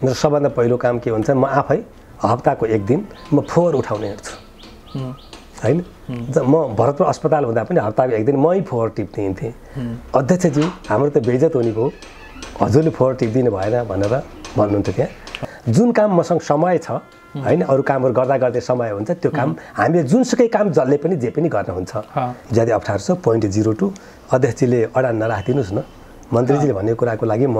मेरो सबभन्दा पहिलो काम के हुन्छ म आफै हप्ताको एक दिन म फोहोर उठाउने हेर्छु हैन म भरतपुर अस्पताल हुँदा पनि हप्ताको एक दिन मै फोहोर टिप्ने हिँड्थेँ अध्यक्षज्यू हाम्रो त बेइज्जत हुने भयो हजुरले फोहोर टिप्दिनु भएन भनेर भन्नुहुन्थ्यो त्यहाँ जुन काम मसँग समय छ हैन अरू कामहरू गर्दा गर्दै समय हुन्छ त्यो काम हामीले जुनसुकै काम जसले पनि जे पनि गर्न हुन्छ ज्यादै अप्ठ्यारो छ 0.02 अध्यक्षजीले अडान नराखिदिनुहोस् न मन्त्रीजीले भनेको कुराको लागि म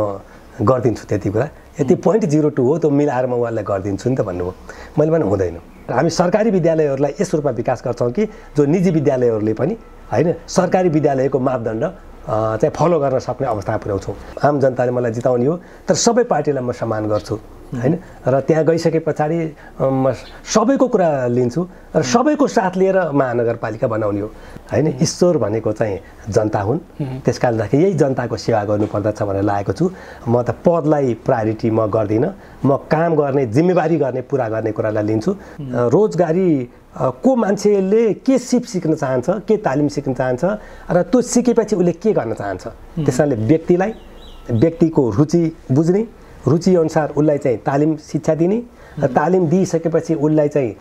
गरिदिन्छु त्यति कुरा यति 0.02 हो त्यो मिलाएर म उहाँलाई गरिदिन्छु नि त भन्नुभयो मैले भने हुँदैन हामी सरकारी विद्यालयहरूलाई यस रूपमा विकास गर्छौँ कि जो निजी विद्यालयहरूले पनि हैन सरकारी विद्यालयको मापदण्ड चाहिँ फलो गर्न सक्ने अवस्थामा पुर्याउँछौँ आम जनताले मलाई जिताउने हो तर सबै पार्टीलाई म सम्मान गर्छु हैन र त्यहाँ गइसके पछाडि म सबैको कुरा लिन्छु र सबैको साथ लिएर महानगरपालिका बनाउने हो हैन ईश्वर भनेको चाहिँ जनता हुन् त्यसकारणदेखि यही जनताको सेवा गर्नुपर्दछ भनेर लागेको छु म त पदलाई प्रायोरिटी म गर्दिनँ म काम गर्ने जिम्मेवारी गर्ने पुरा गर्ने कुरालाई लिन्छु रोजगारी को मान्छेले के सिप सिक्न चाहन्छ के तालिम सिक्न चाहन्छ र त्यो सिकेपछि उसले के गर्न चाहन्छ त्यसैले व्यक्तिको रुचि बुझ्ने रुचि अनुसार उसलाई चाहिँ तालिम शिक्षा दिने तालिम दिइसकेपछि उसलाई चाहिँ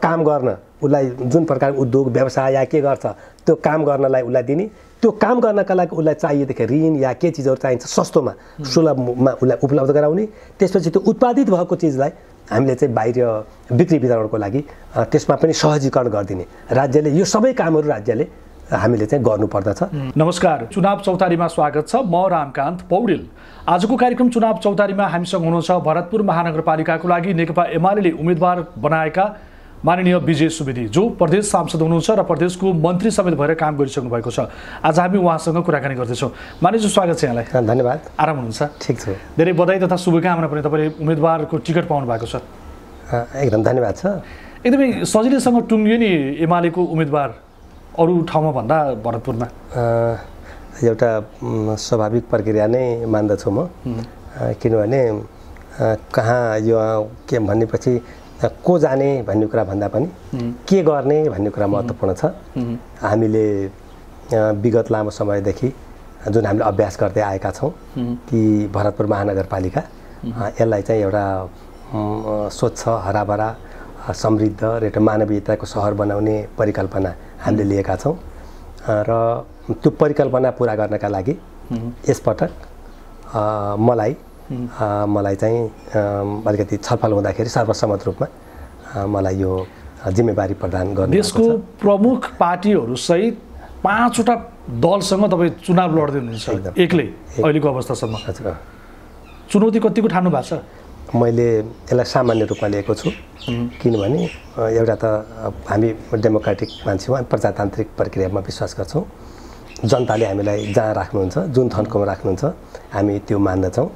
काम गर्न उसलाई जुन प्रकार उद्योग व्यवसाय या के गर्छ त्यो काम गर्नलाई उसलाई दिने त्यो काम गर्नका लागि उसलाई चाहिएदेखि ऋण या के चिजहरू चाहिन्छ सस्तोमा सुलभमा उसलाई उपलब्ध गराउने त्यसपछि त्यो उत्पादित भएको चिजलाई हामीले चाहिँ बाहिर बिक्री वितरणको लागि त्यसमा पनि सहजीकरण गरिदिने राज्यले यो सबै कामहरू राज्यले हामीले चाहिँ गर्नुपर्दछ। नमस्कार, चुनाव चौतारीमा स्वागत छ। म रामकान्त पौडेल। आजको कार्यक्रम चुनाव चौतारीमा हामीसँग हुनुहुन्छ भरतपुर महानगरपालिकाको लागि नेकपा एमाले उम्मेदवार बनाएका माननीय विजय सुवेदी जो प्रदेश सांसद हुनुहुन्छ र प्रदेशको मन्त्री समेत भएर काम गरिसक्नु भएको छ। आज हामी उहाँसँग कुराकानी गर्दैछौँ। मानिसज्यू स्वागत छ यहाँलाई। धन्यवाद। आराम हुनुहुन्छ? ठिक छु। धेरै बधाई तथा शुभकामना पनि तपाईँले उम्मेदवारको टिकट पाउनु भएको छ। एकदम धन्यवाद छ। एकदमै सजिलैसँग टुङ्गियो नि एमालेको उम्मेदवार अरू ठाउँमा भन्दा भरतपुरमा। एउटा स्वाभाविक प्रक्रिया नै मान्दछु म किनभने कहाँ यो के भन्नेपछि को जाने भन्ने कुरा भन्दा पनि के गर्ने भन्ने कुरा महत्त्वपूर्ण छ। हामीले विगत लामो समयदेखि जुन हामीले अभ्यास गर्दै आएका छौँ कि भरतपुर महानगरपालिका यसलाई चाहिँ एउटा स्वच्छ हराभरा समृद्ध र एउटा मानवीयताको सहर बनाउने परिकल्पना हामीले लिएका छौँ र त्यो परिकल्पना पुरा गर्नका लागि यसपटक मलाई चाहिँ अलिकति छलफल हुँदाखेरि सर्वसम्मत रूपमा मलाई यो जिम्मेवारी प्रदान गर्नु। देशको प्रमुख पार्टीहरूसहित 5 वटा दलसँग तपाईँ चुनाव लड्दै हुनुहुन्छ एक्लै अहिलेको अवस्थासम्म। चुनौती कतिको ठान्नु भएको छ? मैले यसलाई सामान्य रूपमा लिएको छु किनभने एउटा त हामी डेमोक्रेटिक मान्छे हौँ, प्रजातान्त्रिक प्रक्रियामा विश्वास गर्छौँ। जनताले हामीलाई जहाँ राख्नुहुन्छ जुन थन्कोमा राख्नुहुन्छ हामी त्यो मान्दछौँ।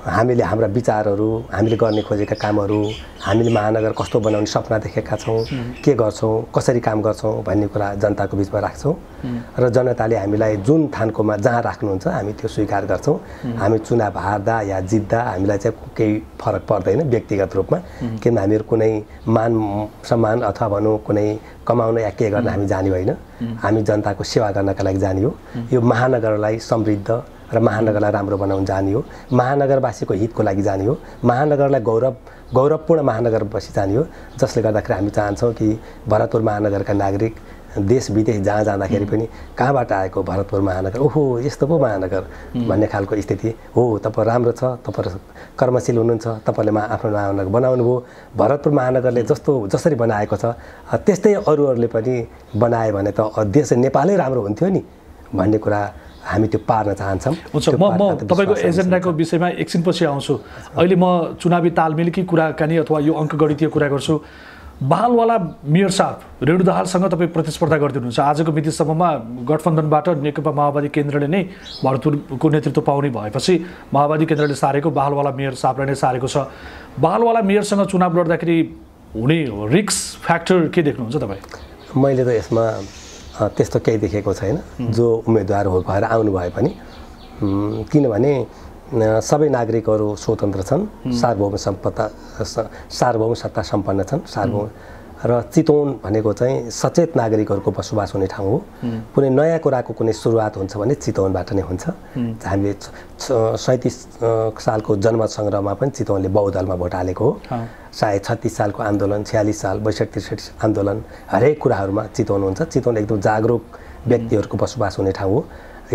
हामीले हाम्रा विचारहरू हामीले गर्ने खोजेका कामहरू हामीले महानगर कस्तो बनाउने सपना देखेका छौँ के गर्छौँ कसरी काम गर्छौँ भन्ने कुरा जनताको बिचमा राख्छौँ र जनताले हामीलाई जुन थान्कोमा जहाँ राख्नुहुन्छ हामी त्यो स्वीकार गर्छौँ। हामी चुनाव हार्दा या जित्दा हामीलाई चाहिँ केही फरक पर्दैन व्यक्तिगत रूपमा किन हामीहरू कुनै मान सम्मान अथवा भनौँ कुनै कमाउन या के गर्न हामी जाने होइन। हामी जनताको सेवा गर्नका लागि जाने हो। यो महानगरलाई समृद्ध र महानगरलाई राम्रो बनाउन जाने हो। महानगरवासीको हितको लागि जाने हो। महानगरलाई गौरवपूर्ण महानगर बसी जाने हो जसले गर्दाखेरि हामी चाहन्छौँ कि भरतपुर महानगरका नागरिक देश विदेश जहाँ जाँदाखेरि पनि कहाँबाट आएको भरतपुर महानगर ओहो यस्तो पो महानगर भन्ने खालको स्थिति हो। तपाईँ राम्रो छ, तपाईँ कर्मशील हुनुहुन्छ, तपाईँले आफ्नो महानगर बनाउनु भयो। भरतपुर महानगरले जसरी बनाएको छ त्यस्तै अरूहरूले पनि बनाए भने त देश नेपालै राम्रो हुन्थ्यो नि भन्ने कुरा हामी त्यो पार्न चाहन्छौँ। हुन्छ, म तपाईँको एजेन्डाको विषयमा एकछिनपछि आउँछु। अहिले म चुनावी तालमेलकी कुराकानी अथवा यो अङ्कगणितीय कुरा गर्छु। बहालवाला मेयर साहब रेणु दाहालसँग तपाईँ प्रतिस्पर्धा गर्दै हुनुहुन्छ। आजको मितिसम्ममा गठबन्धनबाट नेकपा माओवादी केन्द्रले नै भरतपुरको नेतृत्व पाउने भएपछि माओवादी केन्द्रले सारेको बहालवाला मेयर साहबलाई नै सारेको छ। बहालवाला मेयरसँग चुनाव लड्दाखेरि हुने रिस्क फ्याक्टर के देख्नुहुन्छ तपाईँ? मैले त यसमा त्यस्तो केही देखेको छैन जो उम्मेदवार भएर आउनु भए पनि किनभने सबै नागरिकहरू स्वतन्त्र छन्, सार्वभौम सत्ता सम्पन्न छन्, र चितवन भनेको चाहिँ सचेत नागरिकहरूको बसोबास हुने ठाउँ हो। कुनै नयाँ कुराको कुनै सुरुवात हुन्छ भने चितवनबाट नै हुन्छ। हामीले 37 सालको जनमत सङ्ग्रहमा पनि चितवनले बहुदलमा भोट हालेको हो। सायद 36 सालको आन्दोलन, 46 साल, 62-63 आन्दोलन, हरेक कुराहरूमा चितवन हुन्छ। चितवन एकदम जागरुक व्यक्तिहरूको बसोबास हुने ठाउँ हो।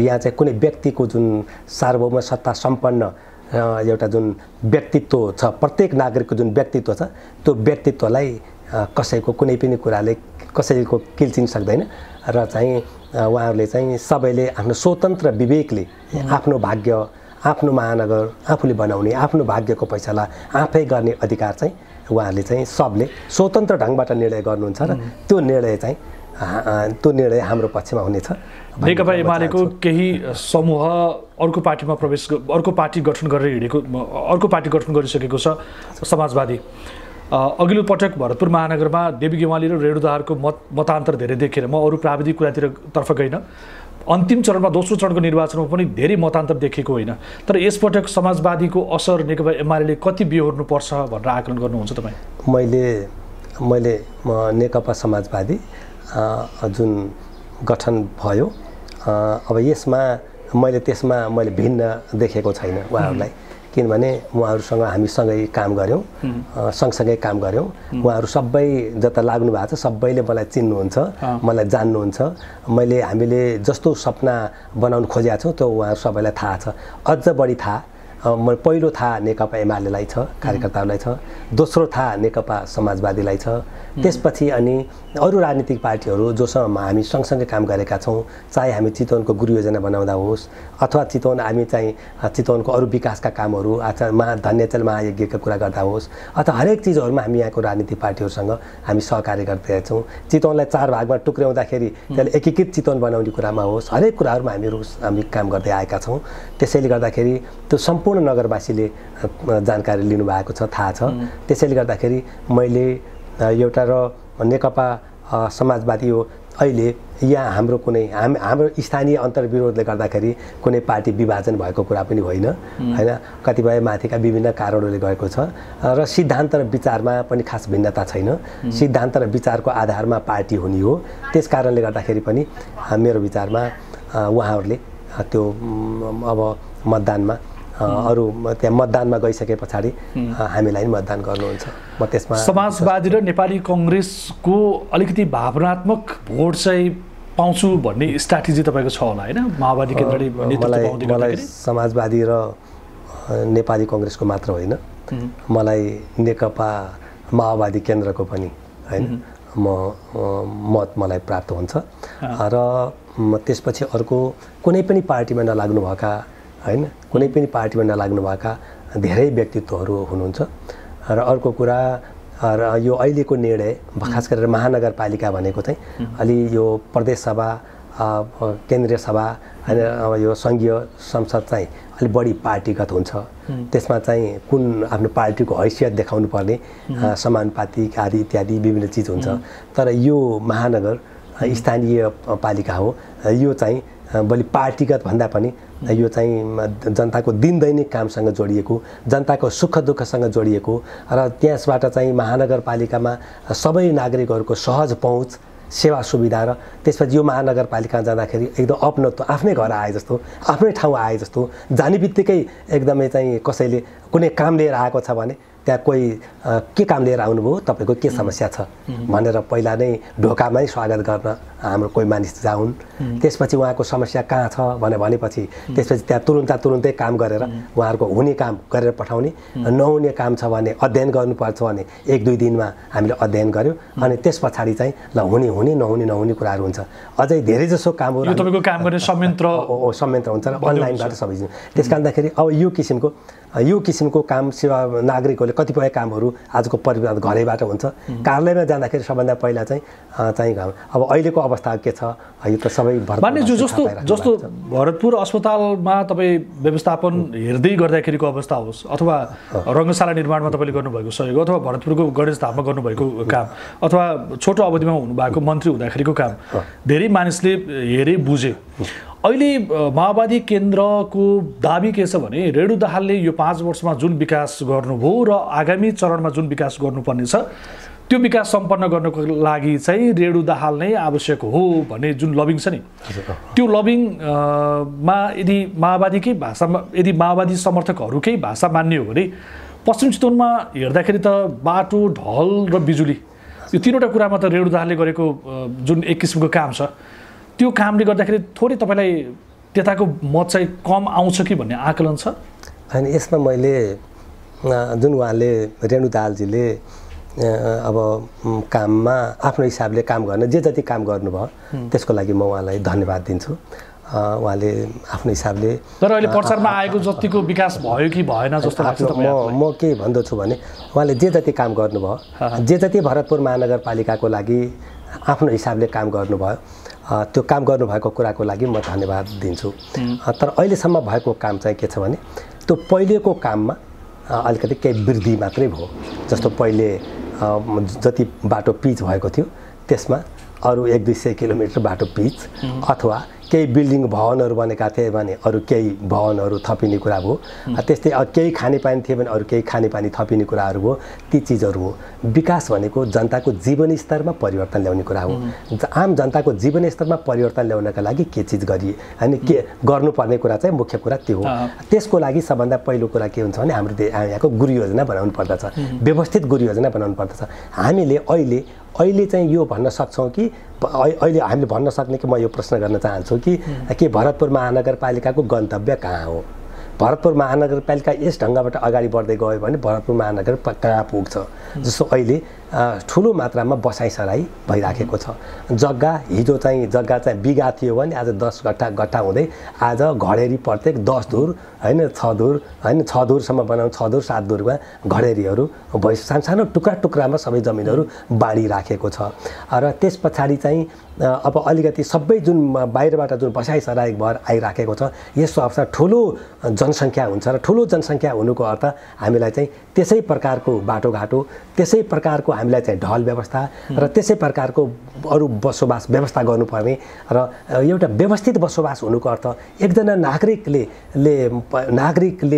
यहाँ चाहिँ कुनै व्यक्तिको जुन सार्वभौम सत्ता सम्पन्न एउटा जुन व्यक्तित्व छ, प्रत्येक नागरिकको जुन व्यक्तित्व छ, त्यो व्यक्तित्वलाई कसैको कुनै पनि कुराले कसैको किल्चिन सक्दैन। र चाहिँ उहाँहरूले चाहिँ सबैले आफ्नो स्वतन्त्र विवेकले आफ्नो भाग्य, आफ्नो महानगर आफूले बनाउने, आफ्नो भाग्यको फैसला आफै गर्ने अधिकार चाहिँ उहाँहरूले चाहिँ सबले स्वतन्त्र ढङ्गबाट निर्णय गर्नुहुन्छ र त्यो निर्णय हाम्रो पक्षमा हुनेछ। नेकपा एमालेको केही समूह अर्को पार्टी गठन गरेर हिँडेको, अर्को पार्टी गठन गरिसकेको छ समाजवादी। अघिल्लो पटक भरतपुर महानगरमा देवी गेवाली र रेणु दाहालको मतान्तर धेरै देखेर म अरू प्राविधिक कुरातर्फ गइन। अन्तिम चरणमा दोस्रो चरणको निर्वाचनमा पनि धेरै मतान्तर देखिएको होइन। तर यसपटक समाजवादीको असर नेकपा एमाले कति बिहोर्नुपर्छ भनेर आकलन गर्नुहुन्छ तपाईँ? मैले नेकपा समाजवादी जुन गठन भयो, अब यसमा मैले भिन्न देखेको छैन उहाँहरूलाई। किनभने उहाँहरूसँग हामीसँगै काम गऱ्यौँ, सँगसँगै काम गऱ्यौँ। उहाँहरू सबै जता लाग्नु भएको छ सबैले मलाई चिन्नुहुन्छ, मलाई जान्नुहुन्छ। हामीले जस्तो सपना बनाउन खोजेका छौँ त्यो उहाँहरू सबैलाई थाहा छ। अझ बढी थाहा पहिलो थाहा नेकपा एमालेलाई छ, कार्यकर्ताहरूलाई छ। दोस्रो थाहा नेकपा समाजवादीलाई छ। त्यसपछि अनि अरू राजनीतिक पार्टीहरू जोसँग हामी सँगसँगै काम गरेका छौँ, चाहे हामी चितवनको गुरु योजना बनाउँदा होस् अथवा हामी चाहिँ चितवनको अरू विकासका कामहरू धन्यचल महायज्ञका कुरा गर्दा होस् अथवा हरेक चिजहरूमा हामी यहाँको राजनीतिक पार्टीहरूसँग हामी सहकार्य गर्दै छौँ। चितवनलाई 4 भागमा टुक्र्याउँदाखेरि त्यसले एकीकृत चितवन बनाउने कुरामा होस्, हरेक कुराहरूमा हामी काम गर्दै आएका छौँ। त्यसैले गर्दाखेरि त्यो सम्पूर्ण नगरवासीले जानकारी लिनुभएको छ, थाहा छ। त्यसैले गर्दाखेरि मैले एउटा र नेकपा समाजवादी हो अहिले यहाँ हाम्रो स्थानीय अन्तर्विरोधले गर्दाखेरि कुनै पार्टी विभाजन भएको कुरा पनि होइन, कतिपय माथिका विभिन्न कारणहरूले गएको छ र सिद्धान्त र विचारमा पनि खास भिन्नता छैन। सिद्धान्त र विचारको आधारमा पार्टी हुने हो। त्यस कारणले गर्दाखेरि पनि मेरो विचारमा उहाँहरूले त्यो अब मतदानमा त्यहाँ मतदानमा गइसके पछाडि हामीलाई मतदान गर्नुहुन्छ। म त्यसमा समाजवादी र नेपाली कङ्ग्रेसको अलिकति भावनात्मक भोट चाहिँ पाउँछु भन्ने स्ट्राटेजी तपाईँको छ होला होइन? माओवादी केन्द्रले मलाई समाजवादी र नेपाली कङ्ग्रेसको मात्र होइन, मलाई नेकपा माओवादी केन्द्रको पनि होइन मत मलाई प्राप्त हुन्छ। र त्यसपछि अर्को कुनै पनि पार्टीमा नलाग्नुभएका होइन, कुनै पनि पार्टीमा नलाग्नुभएका धेरै व्यक्तित्वहरू हुनुहुन्छ। र अर्को कुरा यो अहिलेको निर्णय खास गरेर महानगरपालिका भनेको चाहिँ अलि यो प्रदेश सभा, केन्द्रीय सभा होइन, अब यो सङ्घीय संसद चाहिँ अलि बढी पार्टीगत हुन्छ। त्यसमा चाहिँ कुन आफ्नो पार्टीको हैसियत देखाउनु पर्ने समानुपातिक आदि इत्यादि विभिन्न चिज हुन्छ। तर यो महानगर स्थानीय पालिका हो, यो चाहिँ बलि पार्टीगत भन्दा पनि यो चाहिँ जनताको दिनदैनिक कामसँग जोडिएको, जनताको सुख दुःखसँग जोडिएको र त्यसबाट चाहिँ महानगरपालिकामा सबै नागरिकहरूको सहज पहुँच, सेवा सुविधा र त्यसपछि यो महानगरपालिकामा जाँदाखेरि एकदम अपनत्व, आफ्नै घर आए जस्तो, आफ्नै ठाउँ आए जस्तो, जाने बित्तिकै एकदमै चाहिँ कसैले कुनै काम लिएर आएको छ भने त्यहाँ कोही के काम लिएर आउनुभयो, तपाईँको के समस्या छ भनेर पहिला नै ढोकामै स्वागत गर्न हाम्रो कोही मानिस जाउन्। त्यसपछि उहाँको समस्या कहाँ छ भनेपछि त्यसपछि त्यहाँ तुरुन्तै काम गरेर उहाँहरूको हुने काम गरेर पठाउने, नहुने काम छ भने अध्ययन गर्नुपर्छ भने 1-2 दिनमा हामीले अध्ययन गऱ्यौँ। अनि त्यस पछाडि चाहिँ ल हुने नहुने कुराहरू हुन्छ। अझै धेरै जसो कामहरू तपाईँको काम गर्ने संयन्त्र हुन्छ र अनलाइनबाट सबै। त्यस कारणदाखेरि अब यो किसिमको काम सेवा नागरिकहरूले कतिपय कामहरू आजको परिवार घरैबाट हुन्छ। कार्यालयमा जाँदाखेरि सबभन्दा पहिला चाहिँ अब अहिलेको अवस्था के छ, यो त सबै जस्तो भरतपुर अस्पतालमा तपाईँ व्यवस्थापन हेर्दै गर्दाखेरिको अवस्था होस् अथवा रङ्गशाला निर्माणमा तपाईँले गर्नुभएको सहयोग अथवा भरतपुरको गणेश धाममा गर्नुभएको काम अथवा छोटो अवधिमा हुनुभएको मन्त्री हुँदाखेरिको काम धेरै मानिसले हेरे बुझे। अहिले माओवादी केन्द्रको दाबी के छ भने रेणु दाहालले यो 5 वर्षमा जुन विकास गर्नुभयो र आगामी चरणमा जुन विकास गर्नुपर्ने छ त्यो विकास सम्पन्न गर्नको लागि चाहिँ रेणु दाहाल नै आवश्यक हो भन्ने जुन लबिङ छ नि, त्यो लबिङमा यदि माओवादीकै भाषामा, यदि माओवादी समर्थकहरूकै भाषा मान्ने हो भने पश्चिम चितवनमा हेर्दाखेरि त बाटो, ढल र बिजुली, यो तीनवटा कुरामा त रेणु दाहालले गरेको जुन एक किसिमको काम छ, त्यो कामले गर्दाखेरि थोरै तपाईँलाई त्यताको मत चाहिँ कम आउँछ कि भन्ने आकलन छ? होइन, यसमा मैले जुन उहाँले रेणु दाहालजीले अब काममा आफ्नो हिसाबले काम गर्न जे जति काम गर्नुभयो त्यसको लागि म उहाँलाई धन्यवाद दिन्छु। उहाँले आफ्नो हिसाबले, तर अहिले प्रचारमा आएको जतिको विकास भयो कि भएन जस्तो लाग्छ म के भन्दछु भने उहाँले जे जति काम गर्नुभयो, जे जति भरतपुर महानगरपालिकाको लागि आफ्नो हिसाबले काम गर्नुभयो, त्यो काम गर्नुभएको कुराको लागि म धन्यवाद दिन्छु। तर अहिलेसम्म भएको काम चाहिँ के छ भने त्यो पहिलेको काममा अलिकति केही वृद्धि मात्रै भयो। जस्तो पहिले जति बाटो पिच भएको थियो त्यसमा अरू 100-200 किलोमिटर बाटो पिच, अथवा केही बिल्डिङ भवनहरू बनेका थिए भने अरू केही भवनहरू थपिने कुरा भयो। त्यस्तै केही खानेपानी थिए भने अरू केही खानेपानी थपिने कुराहरू भयो। ती चिजहरू हो। विकास भनेको जनताको जीवनस्तरमा परिवर्तन ल्याउने कुरा हो। आम जनताको जीवनस्तरमा परिवर्तन ल्याउनका लागि के चिज गरिए अनि के गर्नुपर्ने कुरा चाहिँ मुख्य कुरा त्यो हो। त्यसको लागि सबभन्दा पहिलो कुरा के हुन्छ भने हाम्रो यहाँको गुरु योजना बनाउनु पर्दछ, व्यवस्थित गुरु योजना बनाउनु पर्दछ। हामीले अहिले चाहिँ यो भन्न सक्छौँ कि अहिले हामीले भन्न सक्ने कि म यो प्रश्न गर्न चाहन्छु कि भरतपुर महानगरपालिकाको गन्तव्य कहाँ हो? भरतपुर महानगरपालिका यस ढङ्गबाट अगाडि बढ्दै गयो भने भरतपुर महानगर कहाँ पुग्छ? जस्तो अहिले ठुलो मात्रामा बसाइसराई भइराखेको छ। हिजो चाहिँ जग्गा चाहिँ बिघा थियो भने आज 10 गट्टा हुँदै आज घडेरी प्रत्येक 10 धुर होइन 6 धुर होइन 6 धुरसम्म बनाउनु, 6 धुर 7 धुरमा घडेरीहरू भइ सानो टुक्रामा सबै जमिनहरू बाँडिराखेको छ। र त्यस पछाडि चाहिँ अब अलिकति सबै जुन बाहिरबाट जुन बसाइसराई भएर आइराखेको छ, यस्तो अवस्था ठुलो जनसङ्ख्या हुन्छ र ठुलो जनसङ्ख्या हुनुको अर्थ हामीलाई चाहिँ त्यसै प्रकारको बाटोघाटो, त्यसै प्रकारको हामीलाई चाहिँ ढल व्यवस्था र त्यसै प्रकारको अरू बसोबास व्यवस्था गर्नुपर्ने र एउटा व्यवस्थित बसोबास हुनुको अर्थ एकजना नागरिकले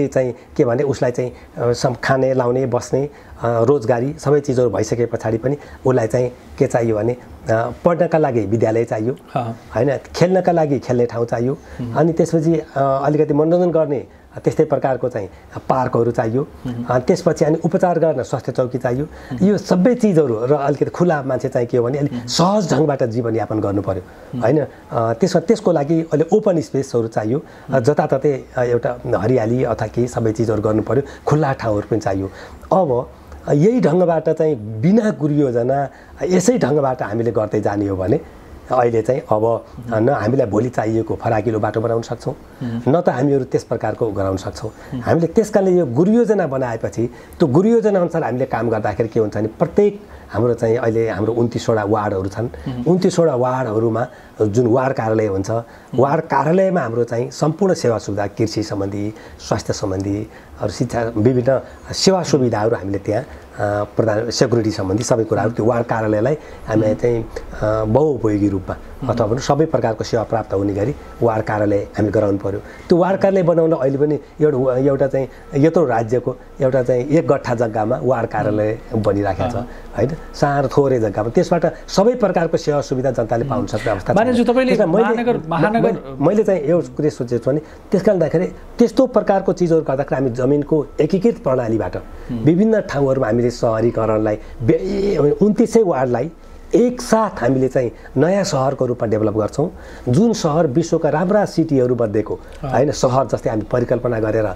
चाहिँ के भने उसलाई चाहिँ खाने, लाउने, बस्ने, रोजगारी सबै चिजहरू भइसके पछाडि पनि उसलाई चाहिँ के चाहियो भने पढ्नका लागि विद्यालय चाहियो होइन, खेल्नका लागि खेल्ने ठाउँ चाहियो, अनि त्यसपछि अलिकति मनोरञ्जन गर्ने त्यस्तै प्रकारको चाहिँ पार्कहरू चाहियो, अनि त्यसपछि अनि उपचार गर्न स्वास्थ्य चौकी चाहियो। यो सबै चिजहरू र अलिकति खुला मान्छे चाहिँ के हो भने अलिक सहज ढङ्गबाट जीवनयापन गर्नु पर्यो होइन। त्यसको लागि अहिले ओपन स्पेसहरू चाहियो, जताततै एउटा हरियाली अथवा केही सबै चिजहरू गर्नु पर्यो, खुल्ला ठाउँहरू पनि चाहियो। अब यही ढङ्गबाट चाहिँ बिना गुरु योजना यसै ढङ्गबाट हामीले गर्दै जाने हो भने अहिले चाहिँ अब न हामीलाई भोलि चाहिएको फराकिलो बाटो बनाउन सक्छौँ, न त हामीहरू त्यस प्रकारको गराउन सक्छौँ। हामीले त्यस कारणले यो गुरु योजना बनाएपछि त्यो गुरु योजना अनुसार हामीले काम गर्दाखेरि के हुन्छ भने प्रत्येक हाम्रो चाहिँ अहिले हाम्रो 29वटा वार्डहरू छन्। 29वटा वार्डहरूमा जुन वार्ड कार्यालय हुन्छ, वार्ड कार्यालयमा हाम्रो चाहिँ सम्पूर्ण सेवा सुविधा, कृषि सम्बन्धी, स्वास्थ्य सम्बन्धी अरू शिक्षा विभिन्न सेवा सुविधाहरू हामीले त्यहाँ प्रदान, सेक्युरिटी सम्बन्धी सबै कुराहरू त्यो वार्ड कार्यालयलाई हामी चाहिँ बहुउपयोगी रूपमा अथवा पनि सबै प्रकारको सेवा प्राप्त हुने गरी वार्ड कार्यालय हामीले गराउनु पर्यो। त्यो वार्ड कार्यालय बनाउन अहिले पनि एउटा चाहिँ यत्रो राज्यको एउटा चाहिँ 1 गट्ठा जग्गामा वार्ड कार्यालय बनिराखेको छ होइन, सानो थोरै जग्गामा। त्यसबाट सबै प्रकारको सेवा सुविधा जनताले पाउन सक्ने अवस्था छ। मैले चाहिँ एउटा कुरा सोचेको छु भने त्यस कारणदाखेरि त्यस्तो प्रकारको चिजहरू गर्दाखेरि हामी जमिनको एकीकृत प्रणालीबाट विभिन्न ठाउँहरूमा हामीले सहरीकरणलाई 29 वार्डलाई एकसाथ हामीले चाहिँ नयाँ सहरको रूपमा डेभलप गर्छौँ। जुन सहर विश्वका राम्रा सिटीहरू मध्येको होइन सहर जस्तै हामी परिकल्पना गरेर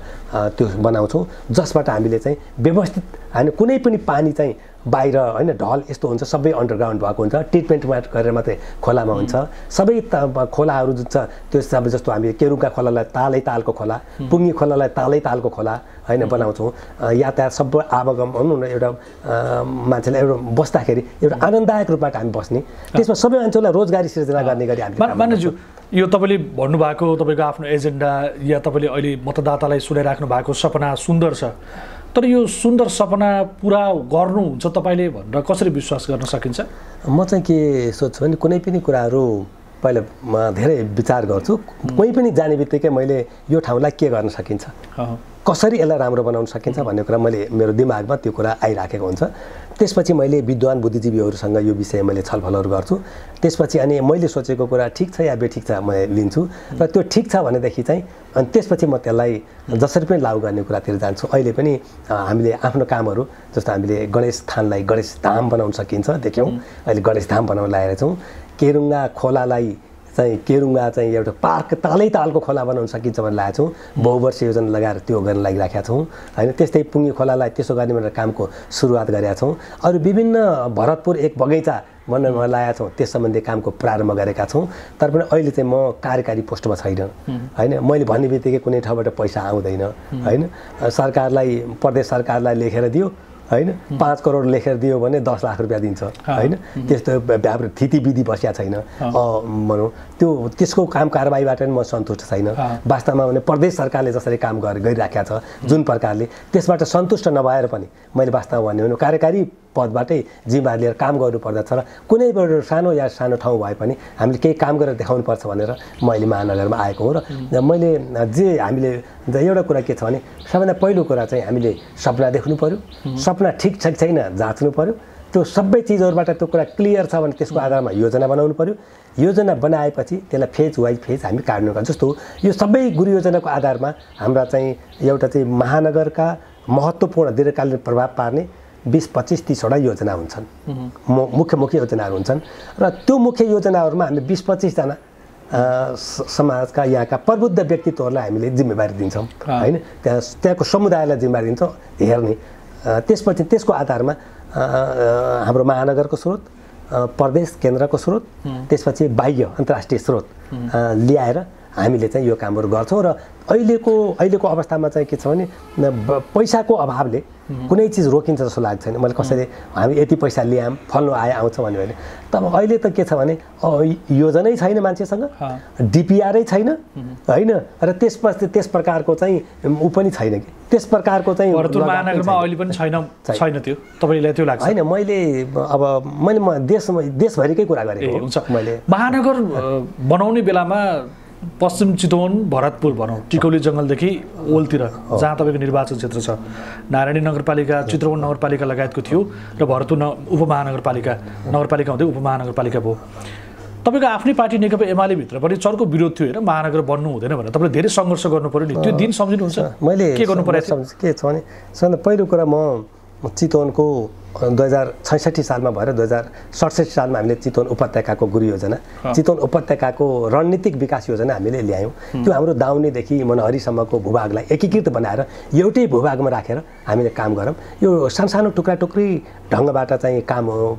त्यो बनाउँछौँ, जसबाट हामीले चाहिँ व्यवस्थित होइन कुनै पनि पानी चाहिँ बाहिर होइन ढल यस्तो हुन्छ सबै अन्डरग्राउन्ड भएको हुन्छ, ट्रिटमेन्ट गरेर मात्रै खोलामा हुन्छ। सबै खोलाहरू जुन छ त्यो अब जस्तो हामी केरुका खोलालाई तालको खोला, पुङ्गी खोलालाई तालको खोला होइन बनाउँछौँ। यातायात सबै आवागम भनौँ न एउटा मान्छेलाई एउटा बस्दाखेरि एउटा आनन्ददायक रूपबाट हामी बस्ने, त्यसमा सबै मान्छेलाई रोजगारी सृजना गर्ने गरी हामीले मानवज्यू यो तपाईँले भन्नुभएको तपाईँको आफ्नो एजेन्डा या तपाईँले अहिले मतदातालाई सुनाइराख्नु भएको सपना सुन्दर छ, तर यो सुन्दर सपना पुरा गर्नुहुन्छ तपाईँले भनेर कसरी विश्वास गर्न सकिन्छ? म चाहिँ के सोच्छु भने कुनै पनि कुराहरू पहिला म धेरै विचार गर्छु। कोही पनि जाने बित्तिकै मैले यो ठाउँलाई के गर्न सकिन्छ, कसरी यसलाई राम्रो बनाउन सकिन्छ भन्ने कुरा मेरो दिमागमा त्यो कुरा आइराखेको हुन्छ। त्यसपछि मैले विद्वान बुद्धिजीवीहरूसँग यो विषय मैले छलफलहरू गर्छु। त्यसपछि अनि मैले सोचेको कुरा ठिक छ या बेठिक छ म लिन्छु र त्यो ठिक छ भनेदेखि चाहिँ अनि त्यसपछि म त्यसलाई जसरी पनि लागू गर्ने कुरातिर जान्छु। अहिले पनि हामीले आफ्नो कामहरू जस्तो हामीले गणेश थानलाई गणेश धाम बनाउन सकिन्छ देख्यौँ। अहिले गणेश धाम बनाउन लागेका छौँ। केरुङ्गा खोलालाई केरुङ्गा चाहिँ एउटा पार्क तालको खोला बनाउन सकिन्छ भनेर लागेका छौँ। बहुवर्ष योजना लगाएर त्यो गर्न लागिराखेका छौँ होइन। त्यस्तै पुङ्गी खोलालाई त्यसो गर्ने भनेर कामको सुरुवात गरेका छौँ। अरू विभिन्न भरतपुर एक बगैँचा बनाउन लागेका छौँ, त्यस सम्बन्धी कामको प्रारम्भ गरेका छौँ। तर पनि अहिले चाहिँ म कार्यकारी पोस्टमा छैन होइन। मैले भन्ने बित्तिकै कुनै ठाउँबाट पैसा आउँदैन होइन। सरकारलाई प्रदेश सरकारलाई लेखेर दियो होइन, 5 करोड लेखेर दियो भने 10 लाख रुपियाँ दिन्छ होइन। त्यस्तो थिति विधि बसिया छैन भनौँ। त्यसको काम कारबाहीबाट पनि म सन्तुष्ट छैन। वास्तवमा भने प्रदेश सरकारले जसरी काम गरिराखेका छ जुन प्रकारले, त्यसबाट सन्तुष्ट नभएर पनि मैले वास्तवमा भन्यो भने कार्यकारी पदबाटै जिम्मेवारी लिएर काम गर्नुपर्दछ र कुनै एउटा सानो ठाउँ भए पनि हामीले केही काम गरेर देखाउनुपर्छ भनेर म अहिले महानगरमा आएको हो। र मैले हामीले एउटा कुरा के छ भने सबैभन्दा पहिलो कुरा चाहिँ हामीले सपना देख्नु पऱ्यो। सपना ठिक छ कि छैन जाँच्नु पऱ्यो। त्यो सबै चिजहरूबाट त्यो कुरा क्लियर छ भने त्यसको आधारमा योजना बनाउनु पऱ्यो। योजना बनाएपछि त्यसलाई फेज वाइज फेज हामी काट्नु पर्छ। जस्तो यो सबै गुरु योजनाको आधारमा हाम्रा चाहिँ एउटा चाहिँ महानगरका महत्त्वपूर्ण दीर्घकालीन प्रभाव पार्ने 20, 25, 30 वटा योजना हुन्छन्। मुख्य योजनाहरू हुन्छन् र त्यो मुख्य योजनाहरूमा हामी 20, 25 जना समाजका यहाँका प्रबुद्ध व्यक्तित्वहरूलाई हामीले जिम्मेवारी दिन्छौँ होइन। त्यहाँको समुदायलाई जिम्मेवारी दिन्छौँ हेर्ने। त्यसपछि त्यसको आधारमा हाम्रो महानगरको स्रोत, प्रदेश केन्द्रको स्रोत, त्यसपछि बाह्य अन्तर्राष्ट्रिय स्रोत ल्याएर हामीले चाहिँ यो कामहरू गर्छौँ। र अहिलेको अवस्थामा चाहिँ के छ भने पैसाको अभावले कुनै चिज रोकिन्छ जस्तो लाग्छ छैन। मैले कसैले हामी यति पैसा ल्याऊँ फल्नु आउँछ भन्यो भने तब अहिले त के छ भने योजनै छैन मान्छेसँग, डिपिआरै छैन होइन। र त्यसपछि त्यस प्रकारको चाहिँ ऊ पनि छैन कि त्यस प्रकारको चाहिँ महानगरमा अहिले पनि छैन त्यो तपाईँलाई त्यो लाग्छ होइन। मैले देशभरिकै कुरा गरेको हुन्छ। मैले महानगर बनाउने बेलामा पश्चिम चितवन भरतपुर भनौँ टिकौली जङ्गलदेखि ओलतिर जहाँ तपाईँको निर्वाचन क्षेत्र छ, नारायणी नगरपालिका, चितवन नगरपालिका लगायतको थियो र भरतपुर उपमहानगरपालिका हुँदै उपमहानगरपालिका भयो। तपाईँको आफ्नै पार्टी नेकपा एमाले भित्र पनि चर्को विरोध थियो होइन, महानगर बन्नु हुँदैन भनेर तपाईँले धेरै सङ्घर्ष गर्नु पऱ्यो नि। त्यो दिन सम्झिनुहुन्छ? मैले के गर्नु पऱ्यो? के छ भने सबभन्दा पहिलो कुरा म चितवनको 2066 सालमा भएर 2067 सालमा हामीले चितवन उपत्यकाको गुरु योजना, चितवन उपत्यकाको रणनीतिक विकास योजना हामीले ल्यायौँ। त्यो हाम्रो दाउनेदेखि मनहरीसम्मको भूभागलाई एकीकृत बनाएर एउटै भूभागमा राखेर हामीले काम गरौँ। यो सानो टुक्रा टुक्री ढङ्गबाट चाहिँ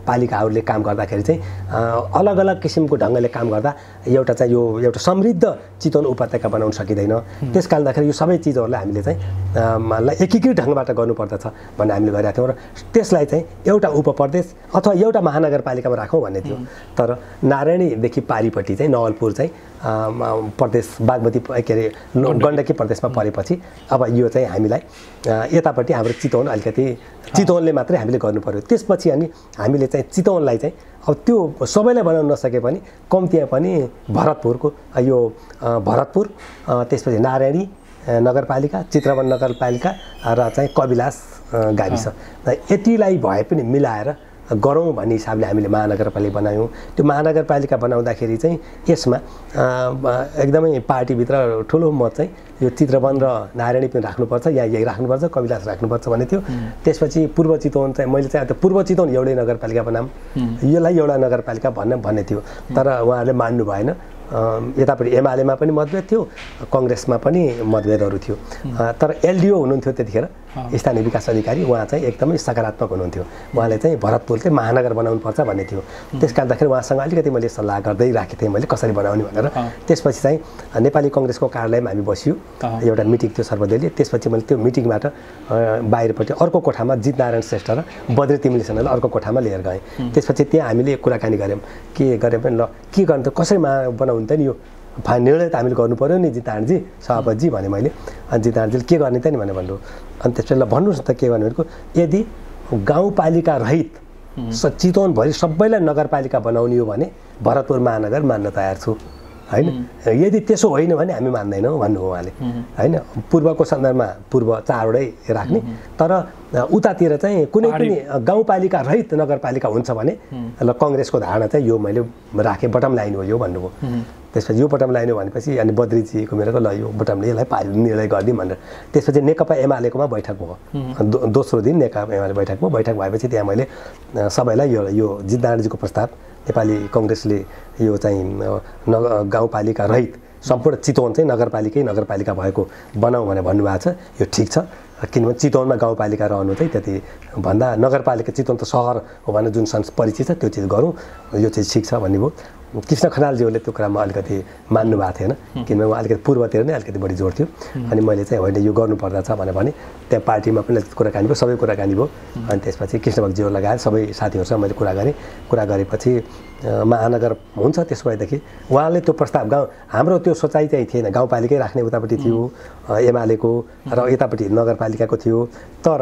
पालिकाहरूले काम गर्दाखेरि चाहिँ अलग अलग किसिमको ढङ्गले काम गर्दा एउटा समृद्ध चितवन उपत्यका बनाउन सकिँदैन। त्यस कारणदाखेरि यो सबै चिजहरूलाई हामीले चाहिँ एकीकृत ढङ्गबाट गर्नुपर्दछ भन्ने हामीले गरेका थियौँ। र त्यसलाई चाहिँ एउटा उपप्रदेश अथवा एउटा महानगरपालिकामा राखौँ भन्ने थियो। तर नारायणीदेखि पारिपट्टि चाहिँ नवलपुर चाहिँ प्रदेश बागमती के अरे गण्डकी प्रदेशमा परेपछि अब यो चाहिँ हामीलाई यतापट्टि हाम्रो चितवन अलिकति चितवनले मात्रै हामीले गर्नु पर्यो। त्यसपछि हामीले चाहिँ चितवनलाई चाहिँ अब त्यो सबैलाई बनाउन नसके पनि कम्तीमा पनि भरतपुर त्यसपछि नारायणी नगरपालिका, चित्रवन नगरपालिका र चाहिँ कविलास गाविस यतिलाई भए पनि मिलाएर गरौँ भन्ने हिसाबले हामीले महानगरपालिका बनायौँ। त्यो महानगरपालिका बनाउँदाखेरि चाहिँ यसमा एकदमै पार्टीभित्र ठुलो मत चाहिँ यो चित्रवन र नारायणी पनि राख्नुपर्छ, यही राख्नुपर्छ, कविलास राख्नुपर्छ भन्ने थियो। त्यसपछि पूर्व चितवन चाहिँ मैले चाहिँ पूर्व चितवन एउटै नगरपालिका बनाऊँ, यसलाई एउटा नगरपालिका भन्ने थियो। तर उहाँहरूले मान्नु भएन। यतापट्टि एमालेमा पनि मतभेद थियो, कङ्ग्रेसमा पनि मतभेदहरू थियो। तर एलडिओ हुनुहुन्थ्यो त्यतिखेर स्थानीय विकास अधिकारी, उहाँ चाहिँ एकदमै सकारात्मक हुनुहुन्थ्यो। उहाँले चाहिँ भरतपुर चाहिँ महानगर बनाउनुपर्छ भन्ने थियो। त्यस कारणदाखेरि उहाँसँग अलिकति मैले सल्लाह गर्दै राखेको थिएँ मैले कसरी बनाउने भनेर। त्यसपछि चाहिँ नेपाली कङ्ग्रेसको कार्यालयमा हामी बस्यौँ, एउटा मिटिङ थियो सर्वदलीय। त्यसपछि मैले त्यो मिटिङबाट बाहिरपट्टि अर्को कोठामा जितनारायण श्रेष्ठ र बद्री तिमिलीसँगलाई अर्को कोठामा लिएर गएँ। त्यसपछि त्यहाँ हामीले कुराकानी गऱ्यौँ, के गऱ्यौँ भने ल के गर्नु त, कसरी बनाउनु त नि, यो निर्णय त हामीले गर्नु पऱ्यो नि जितनारायणजी, सभापतिजी भने मैले। अनि जितनारायणजीले के गर्ने त नि भने भन्नु। अनि त्यसपछि ल भन्नुहोस् न त के गर्ने भनेको, यदि गाउँपालिका रहित चितवनभरि सबैलाई नगरपालिका बनाउने हो भने भरतपुर महानगर मान्न तयार छु होइन। यदि त्यसो होइन भने हामी मान्दैनौँ भन्नुभयो उहाँले होइन। पूर्वको सन्दर्भमा पूर्व 4वटै राख्ने, तर उतातिर चाहिँ कुनै पनि गाउँपालिका रहित नगरपालिका हुन्छ भने ल कङ्ग्रेसको धारणा चाहिँ यो मैले राखेँ, बटम लाइन हो यो भन्नुभयो। त्यसपछि यो बटम लाइन हो भनेपछि अनि बद्रीजीको मेरो ल यो बटम यसलाई निर्णय गरिदिउँ भनेर त्यसपछि नेकपा एमालेकोमा बैठक भयो। दोस्रो दिन नेकपा एमाले बैठक भयो। बैठक भएपछि त्यहाँ मैले सबैलाई यो जितनारायणजीको प्रस्ताव नेपाली कङ्ग्रेसले यो चाहिँ गाउँपालिका रहित सम्पूर्ण चितवन चाहिँ नगरपालिका भएको बनाऊ भनेर भन्नुभएको छ। यो ठिक छ, किनभने चितवनमा गाउँपालिका रहनु चाहिँ त्यति भन्दा नगरपालिका, चितवन त सहर हो भने जुन परिचित छ त्यो चिज गरौँ, यो चिज ठिक छ भन्ने भयो। कृष्ण खनालज्यूले त्यो कुरामा अलिकति मान्नु भएको थिएन, किनभने उहाँ अलिकति पूर्वतिर नै अलिकति बढी जोड थियो। अनि मैले चाहिँ होइन यो गर्नुपर्दछ भने त्यहाँ पार्टीमा पनि कुराकानी भयो, सबै कुराकानी भयो। अनि त्यसपछि कृष्णभक्तज्यू लगायत सबै साथीहरूसँग मैले कुरा गरेपछि महानगर हुन्छ। त्यसो भएदेखि उहाँले त्यो प्रस्ताव हाम्रो त्यो सोचाइ चाहिँ थिएन, गाउँपालिकै राख्ने उतापट्टि थियो एमालेको र यतापट्टि नगरपालिकाको थियो। तर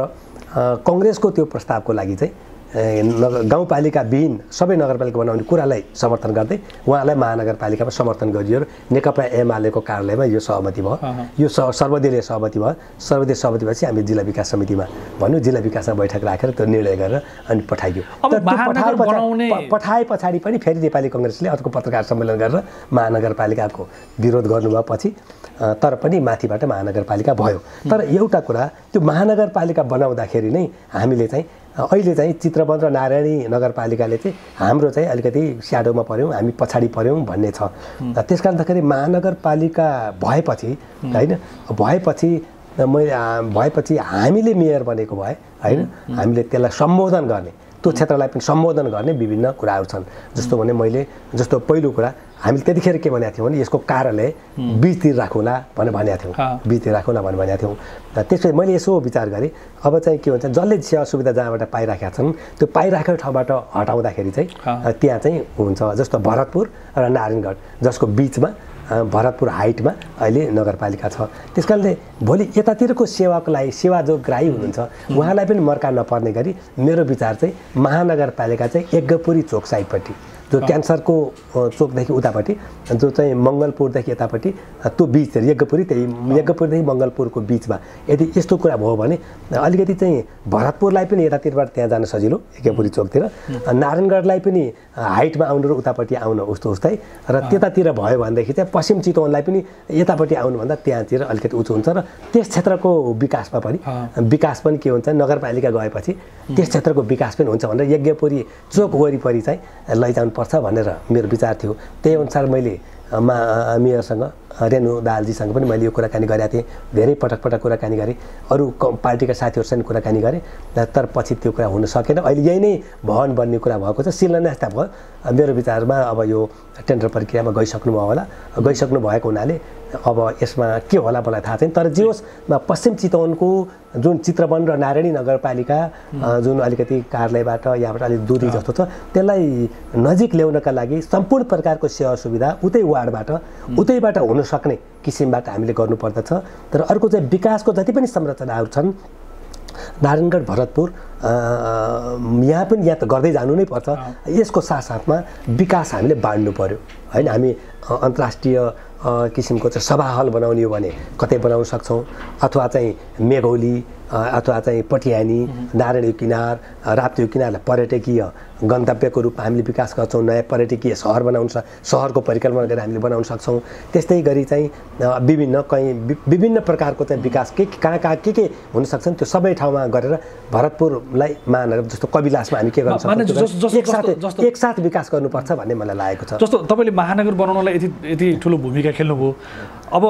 कङ्ग्रेसको त्यो प्रस्तावको लागि चाहिँ गाउँपालिका विहीन सबै नगरपालिका बनाउने कुरालाई समर्थन गर्दै उहाँलाई महानगरपालिकामा समर्थन गरियो र नेकपा एमालेको कार्यालयमा यो सहमति भयो। यो सर्वदलीय सहमति भयो। सर्वदलीय सहमति भएपछि हामी जिल्ला विकास समितिमा भन्यो, जिल्ला विकासमा बैठक राखेर त्यो निर्णय गरेर अनि पठाइयो। पठाए पछाडि पनि फेरि नेपाली कङ्ग्रेसले अर्को पत्रकार सम्मेलन गरेर महानगरपालिकाको विरोध गर्नुभएपछि तर पनि माथिबाट महानगरपालिका भयो। तर एउटा कुरा, त्यो महानगरपालिका बनाउँदाखेरि नै हामीले चाहिँ अहिले चाहिँ चित्रवन र नारायणी नगरपालिकाले चाहिँ हाम्रो चाहिँ अलिकति स्याडोमा पऱ्यौँ, हामी पछाडि पऱ्यौँ भन्ने छ। त्यस कारणदाखेरि महानगरपालिका भएपछि होइन, भएपछि हामीले मेयर बनेको भए होइन, हामीले त्यसलाई सम्बोधन गर्ने, त्यो क्षेत्रलाई पनि सम्बोधन गर्ने विभिन्न कुराहरू छन्। जस्तो पहिलो कुरा हामीले त्यतिखेर के भनेको थियौँ भने यसको कार्यालय बीचतिर राखौँला भनेको थियौँ, बीचतिर राखौँला भनेको थियौँ। त्यसपछि मैले यसो विचार गरेँ, अब चाहिँ के भन्छ, जसले सेवा सुविधा जहाँबाट पाइराखेका छन् त्यो पाइराखेको ठाउँबाट हटाउँदाखेरि चाहिँ त्यहाँ चाहिँ हुन्छ। जस्तो भरतपुर र नारायणगढ जसको बिचमा भरतपुर हाइटमा अहिले नगरपालिका छ। त्यस कारणले भोलि यतातिरको सेवाको लागि सेवा जो ग्राही हुनुहुन्छ उहाँलाई पनि मर्का नपर्ने गरी मेरो विचार चाहिँ महानगरपालिका चाहिँ यज्ञपुरी चोक साइडपट्टि जो क्यान्सरको चोकदेखि उतापट्टि जो चाहिँ मङ्गलपुरदेखि यतापट्टि त्यो बिचतिर यज्ञपुरदेखि मङ्गलपुरको बिचमा यदि यस्तो कुरा भयो भने अलिकति चाहिँ भरतपुरलाई पनि यतातिरबाट त्यहाँ जान सजिलो यज्ञपुरी चोकतिर, नारायणगढलाई पनि हाइटमा आउनु र उतापट्टि आउनु उस्तै र त्यतातिर भयो भनेदेखि चाहिँ पश्चिम चितवनलाई पनि यतापट्टि आउनुभन्दा त्यहाँतिर अलिकति उच्च हुन्छ र त्यस क्षेत्रको विकासमा पनि के हुन्छ, नगरपालिका गएपछि त्यस क्षेत्रको विकास पनि हुन्छ भनेर यज्ञपुरी चोक वरिपरि चाहिँ लैजानु पर्छ भनेर मेरो विचार थियो। त्यही अनुसार मैले मेयरसँग रेणु दाहालजीसँग पनि मैले यो कुराकानी गरेको थिएँ, धेरै पटक कुराकानी गरेँ, अरू पार्टीका साथीहरूसँग कुराकानी गरेँ। तर पछि त्यो कुरा हुन सकेन। अहिले यही नै भवन बन्ने कुरा भएको छ, शिलान्यास भयो। मेरो विचारमा अब यो टेन्डर प्रक्रियामा गइसक्नु भएको हुनाले अब यसमा के होला मलाई थाहा छैन। तर जे होस् पश्चिम चितवनको जुन चित्रवन र नारायणी नगरपालिका जुन अलिकति कार्यालयबाट यहाँबाट अलिक दूरी जस्तो छ त्यसलाई नजिक ल्याउनका लागि सम्पूर्ण प्रकारको सेवा सुविधा उतैबाट हुन सक्ने किसिमबाट हामीले गर्नुपर्दछ। तर अर्को चाहिँ विकासको जति पनि संरचनाहरू छन् नारायणगढ भरतपुर यहाँ त गर्दै जानु नै पर्छ। यसको साथसाथमा विकास हामीले बाँड्नु पर्यो होइन। हामी अन्तर्राष्ट्रिय किसिमको चाहिँ सभा हल बनाउने हो भने कतै बनाउन सक्छौँ, अथवा चाहिँ मेघौली अथवा चाहिँ पटियानी नारायणी किनार राप्ती किनारलाई पर्यटकीय गन्तव्यको रूपमा हामीले विकास गर्छौँ। नयाँ पर्यटकीय सहरको परिकल्पना गरेर हामीले बनाउन सक्छौँ। त्यस्तै गरी चाहिँ विभिन्न प्रकारको चाहिँ विकास कहाँ के हुन सक्छन् त्यो सबै ठाउँमा गरेर भरतपुरलाई महानगर जस्तो कविलासमा हामी के गर्न सक्छौँ, एकसाथ विकास गर्नुपर्छ भन्ने मलाई लागेको छ। जस्तो तपाईँले महानगर बनाउनलाई यति ठुलो भूमिका खेल्नुभयो, अब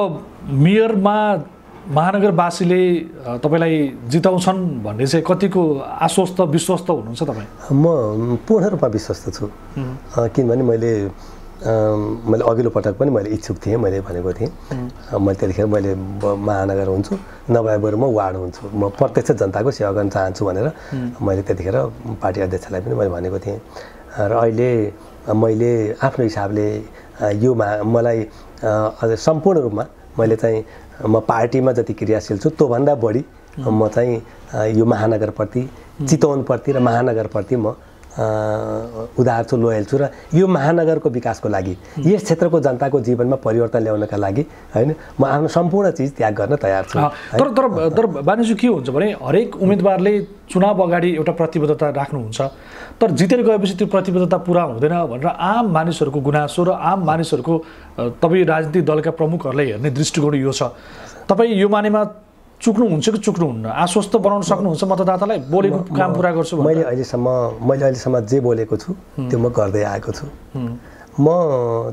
मेयरमा महानगरवासीले तपाईँलाई जिताउँछन् भन्ने चाहिँ कतिको आश्वस्त विश्वस्त हुनुहुन्छ तपाईँ? म पूर्ण रूपमा विश्वस्त छु, किनभने मैले अघिल्लो पटक पनि मैले इच्छुक थिएँ। मैले भनेको थिएँ मैले त्यतिखेर मैले महानगर हुन्छु, नभए बरु म वार्ड हुन्छु, म प्रत्यक्ष जनताको सेवा गर्न चाहन्छु भनेर मैले त्यतिखेर पार्टी अध्यक्षलाई पनि मैले भनेको थिएँ। र अहिले मैले आफ्नो हिसाबले यो मलाई सम्पूर्ण रूपमा मैले चाहिँ म पार्टीमा जति क्रियाशील छु त्योभन्दा बढी म चाहिँ यो महानगरप्रति चितवनप्रति र महानगरप्रति म उदार छु, लोयल छु र यो महानगरको विकासको लागि, यस क्षेत्रको जनताको जीवनमा परिवर्तन ल्याउनका लागि हैन म आफ्नो सम्पूर्ण चिज त्याग गर्न तयार छु। तर बानीज्यू के हुन्छ भने हरेक उम्मेदवारले चुनाव अगाडि एउटा प्रतिबद्धता राख्नुहुन्छ, तर जितेर गएपछि त्यो प्रतिबद्धता पुरा हुँदैन भनेर आम मानिसहरूको गुनासो र आम मानिसहरूको तपाईँ राजनीतिक दलका प्रमुखहरूले हेर्ने दृष्टिकोण यो छ। तपाईँ यो मानेमा चुक्नुहुन्छ कि चुक्नुहुन्न? आश्वस्त बनाउन सक्नुहुन्छ मतदातालाई बोलेको काम पुरा गर्छु? मैले अहिलेसम्म जे बोलेको छु त्यो म गर्दै आएको छु। म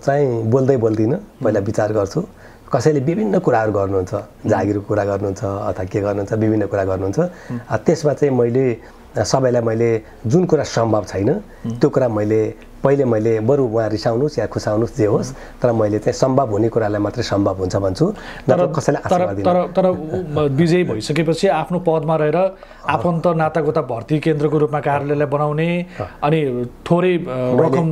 चाहिँ बोल्दै बोल्दिनँ, पहिला विचार गर्छु। कसैले विभिन्न कुराहरू गर्नुहुन्छ, जागिरको कुरा गर्नुहुन्छ अथवा के गर्नुहुन्छ, विभिन्न कुरा गर्नुहुन्छ। त्यसमा चाहिँ मैले सबैलाई मैले जुन कुरा सम्भव छैन त्यो कुरा मैले बरु उहाँ रिसाउनुहोस् या खुसाउनुहोस् जे होस्, तर मैले चाहिँ सम्भव हुने कुरालाई मात्रै सम्भव हुन्छ भन्छु, नत्र कसैलाई आशीर्वाद दिन्न। तर विजयी भइसकेपछि आफ्नो पदमा रहेर आफन्त नातागोता भर्ती केन्द्रको रूपमा कार्यालयलाई बनाउने अनि थोरै रकम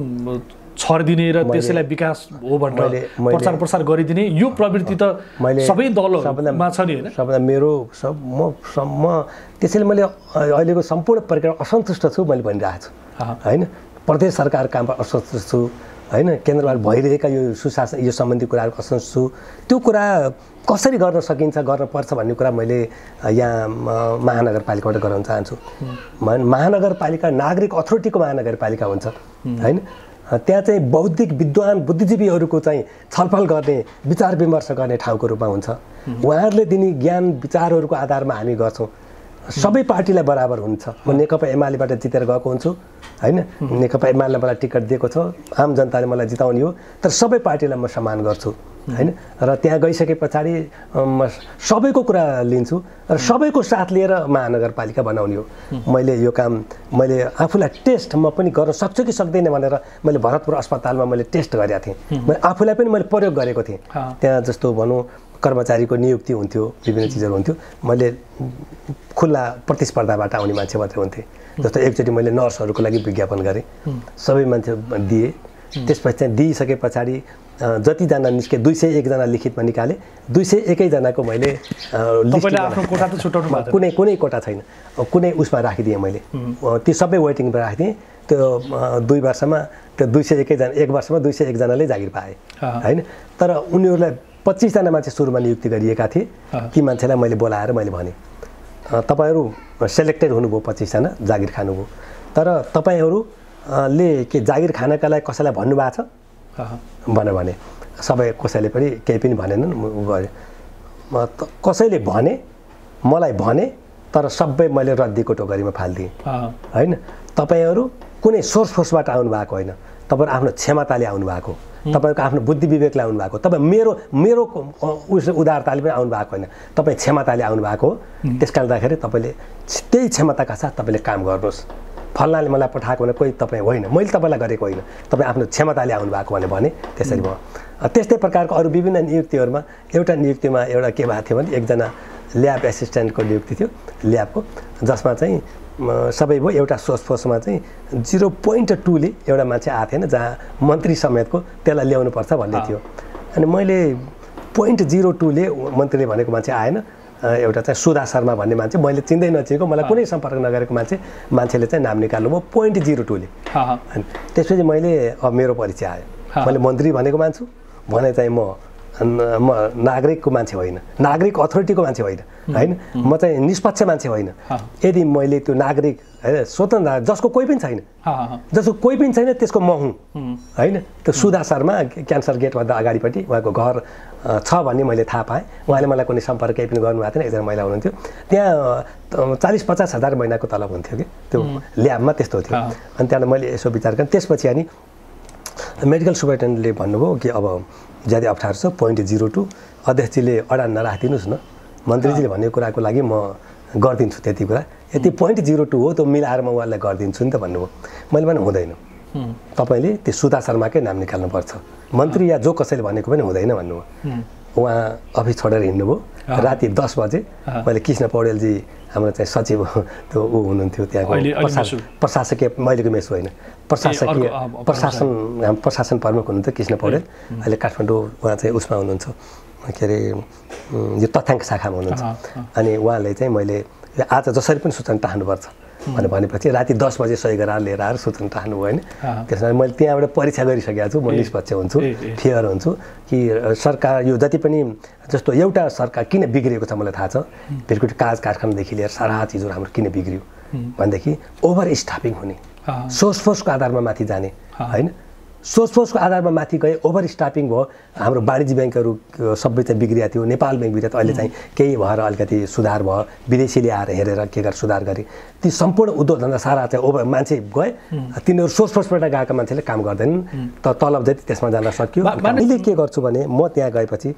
छरिदिने र त्यसैलाई विकास हो भनेर प्रचार गरिदिने यो प्रवृत्ति त सबै दलहरूमा छ नि हैन? सबभन्दा म त्यसैले मैले अहिलेको सम्पूर्ण प्रक्रिया असन्तुष्ट छु मैले भनिरहेको छु हैन। प्रदेश सरकार काममा असन्तुष्ट छु हैन, केन्द्रबाट भइरहेका यो सुशासन यो सम्बन्धी कुराहरू असन्तुष्ट छु। त्यो कुरा कसरी गर्न सकिन्छ, गर्न पर्छ भन्ने कुरा मैले यहाँ महानगरपालिकाबाट गराउन चाहन्छु। महानगरपालिका नागरिक अथोरिटीको महानगरपालिका हुन्छ हैन। त्यहाँ चाहिँ बौद्धिक विद्वान बुद्धिजीवीहरूको चाहिँ छलफल गर्ने, विचार विमर्श गर्ने ठाउँको रूपमा हुन्छ। उहाँहरूले दिने ज्ञान विचारहरूको आधारमा हामी गर्छौँ। सबै पार्टीलाई बराबर हुन्छ। म नेकपा एमालेबाट जितेर गएको हुन्छु हैन, नेकपा एमालेलाई मलाई टिकट दिएको छ, आम जनताले मलाई जिताउने हो, तर सबै पार्टीलाई म सम्मान गर्छु हैन। र त्यहाँ गइसके पछाडि सबैको कुरा लिन्छु र सबैको साथ लिएर महानगरपालिका बनाउने हो। मैले यो काम मैले आफूलाई टेस्ट म पनि गर्न सक्छु कि सक्दैन भनेर मैले भरतपुर अस्पतालमा मैले टेस्ट गरेको थिएँ। मैले आफूलाई पनि मैले प्रयोग गरेको थिएँ। त्यहाँ जस्तो भनौँ कर्मचारीको नियुक्ति हुन्थ्यो, विभिन्न चिजहरू हुन्थ्यो, मैले खुल्ला प्रतिस्पर्धाबाट आउने मान्छे मात्रै हुन्थे। जस्तो एकचोटि मैले नर्सहरूको लागि विज्ञापन गरेँ, सबै मान्छे दिए। त्यसपछि चाहिँ दिइसके पछाडि जतिजना निस्के 201 जना लिखितमा निकाले, 201 जनाको मैले आफ्नो कोटा त छुटाउनु भएको कुनै कोटा छैन, कुनै उसमा राखिदिएँ मैले। ती सबै वेटिङमा राखिदिएँ। त्यो 2 वर्षमा त्यो 201 जना, 1 वर्षमा 201 जनाले जागिर पाए हैन। तर उनीहरूलाई 25 जना मान्छे सुरुमा नियुक्ति गरिएका थिए। ती मान्छेलाई मैले बोलाएर मैले भने तपाईहरू सेलेक्टेड हुनुभयो, 25 जना जागिर खानुभयो, तर तपाईहरूले के जागिर खानका लागि कसैलाई भन्नुभएको छ भने सबै कसैले पनि केही पनि भनेनन्। गरे कसैले भने मलाई भने, तर सबै मैले रद्दीको टोकरीमा फालिदिएँ हैन। तपाईँहरू कुनै सोर्सबाट आउनु भएको होइन, तपाईँहरू आफ्नो क्षमताले आउनु भएको, तपाईँको आफ्नो बुद्धि विवेकले आउनु भएको, तपाईँ मेरो उदारताले पनि आउनु भएको होइन, तपाईँ क्षमताले आउनु भएको हो। त्यस कारणले गर्दाखेरि तपाईँले त्यही क्षमताका साथ तपाईँले काम गर्नुहोस्। फल्नाले मलाई पठाएको भने कोही तपाईँ होइन, मैले तपाईँलाई गरेको होइन, तपाईँ आफ्नो क्षमताले आउनु भएको भने त्यसरी भयो। त्यस्तै प्रकारको अरू विभिन्न नियुक्तिहरूमा एउटा नियुक्तिमा एउटा के भएको थियो भने एकजना ल्याब एसिस्टेन्टको नियुक्ति थियो ल्याबको, जसमा चाहिँ सबै भयो। एउटा सोर्समा चाहिँ 0.2ले एउटा मान्छे आएको थिएन, जहाँ मन्त्री समेतको त्यसलाई ल्याउनुपर्छ भन्ने थियो। अनि मैले 0.02ले मन्त्रीले भनेको मान्छे आएन। एउटा चाहिँ सुधा शर्मा भन्ने मान्छे, मैले चिन्दै नचिनेको, मलाई कुनै सम्पर्क नगरेको मान्छेले चाहिँ नाम निकाल्नुभयो 0.02ले। अनि त्यसपछि मैले अब मेरो परिचय आयो, मैले मन्त्री भनेको मान्छु भने चाहिँ म नागरिकको मान्छे होइन, नागरिक अथोरिटीको मान्छे होइन हैन, म चाहिँ निष्पक्ष मान्छे होइन। यदि मैले त्यो नागरिक हैन स्वतन्त्र जसको कोही पनि छैन त्यसको म हुँ हैन। त्यो सुधा शर्मा क्यान्सर गेटभन्दा अगाडिपट्टि उहाँको घर छ भन्ने मैले थाहा पाएँ। उहाँले मलाई कुनै सम्पर्क केही पनि गर्नुभएको थिएन। एकजना महिला हुनुहुन्थ्यो, त्यहाँ 40-50 हजार महिनाको तलब हुन्थ्यो कि त्यो ल्याबमा, त्यस्तो थियो। अनि त्यहाँबाट मैले यसो विचार गरेँ। त्यसपछि अनि मेडिकल सुपरिन्टेन्डेन्टले भन्नुभयो कि अब ज्यादै अप्ठ्यारो छ, 0.02 अध्यक्षजीले अडान नराखिदिनुहोस् न, मन्त्रीजीले भन्ने कुराको लागि म गरिदिन्छु त्यति कुरा, यति 0.02 हो त्यो मिलाएर म उहाँलाई गरिदिन्छु नि त भन्नुभयो। मैले पनि हुँदैन, तपाईँले त्यो सुधा शर्माकै नाम निकाल्नुपर्छ, मन्त्री या जो कसैले भनेको पनि हुँदैन भन्नुभयो। उहाँ अफिस छोडेर हिँड्नुभयो। राति 10 बजे मैले कृष्ण पौडेलजी हाम्रो चाहिँ सचिव त्यो ऊ हुनुहुन्थ्यो त्यहाँको प्रशासकीय, महिलेको मेस होइन, प्रशासन प्रमुख हुनुहुन्थ्यो कृष्ण पौडेल। अहिले काठमाडौँ उहाँ चाहिँ उसमा हुनुहुन्छ, के अरे यो तथ्याङ्क शाखामा हुनुहुन्छ। अनि उहाँले चाहिँ मैले आज जसरी पनि सूचना टार्नुपर्छ भनेपछि राति 10 बजे सही गरेर लिएर आएर सूचना राख्नु भयो होइन। त्यसमा मैले त्यहाँबाट परीक्षा गरिसकेको छु, म निष्पक्ष हुन्छु, फेयर हुन्छु कि सरकार यो जति पनि जस्तो एउटा सरकार किन बिग्रिएको छ मलाई थाहा छ। भिरकुटी कागज कारखानादेखि लिएर सारा चिजहरू हाम्रो किन बिग्रियो भनेदेखि ओभर स्टाफिङ हुने, सोर्स फोर्सको आधारमा माथि जाने होइन। सोर्स फोर्सको आधारमा माथि गए, ओभर स्टाफिङ भयो। हाम्रो वाणिज्य ब्याङ्कहरू सबै चाहिँ बिग्रिया थियो, नेपाल ब्याङ्क बिग्रिया थियो, अहिले चाहिँ केही भएर अलिकति सुधार भयो, विदेशीले आएर हेरेर के गरेर सुधार गरे। ती सम्पूर्ण उद्योग धन्दा सारा चाहिँ ओभर मान्छे गए, तिनीहरू सोर्स फोर्सबाट गएका मान्छेले काम गर्दैनन्, त तलब जति त्यसमा जान सक्यो। मैले के गर्छु भने म त्यहाँ गएपछि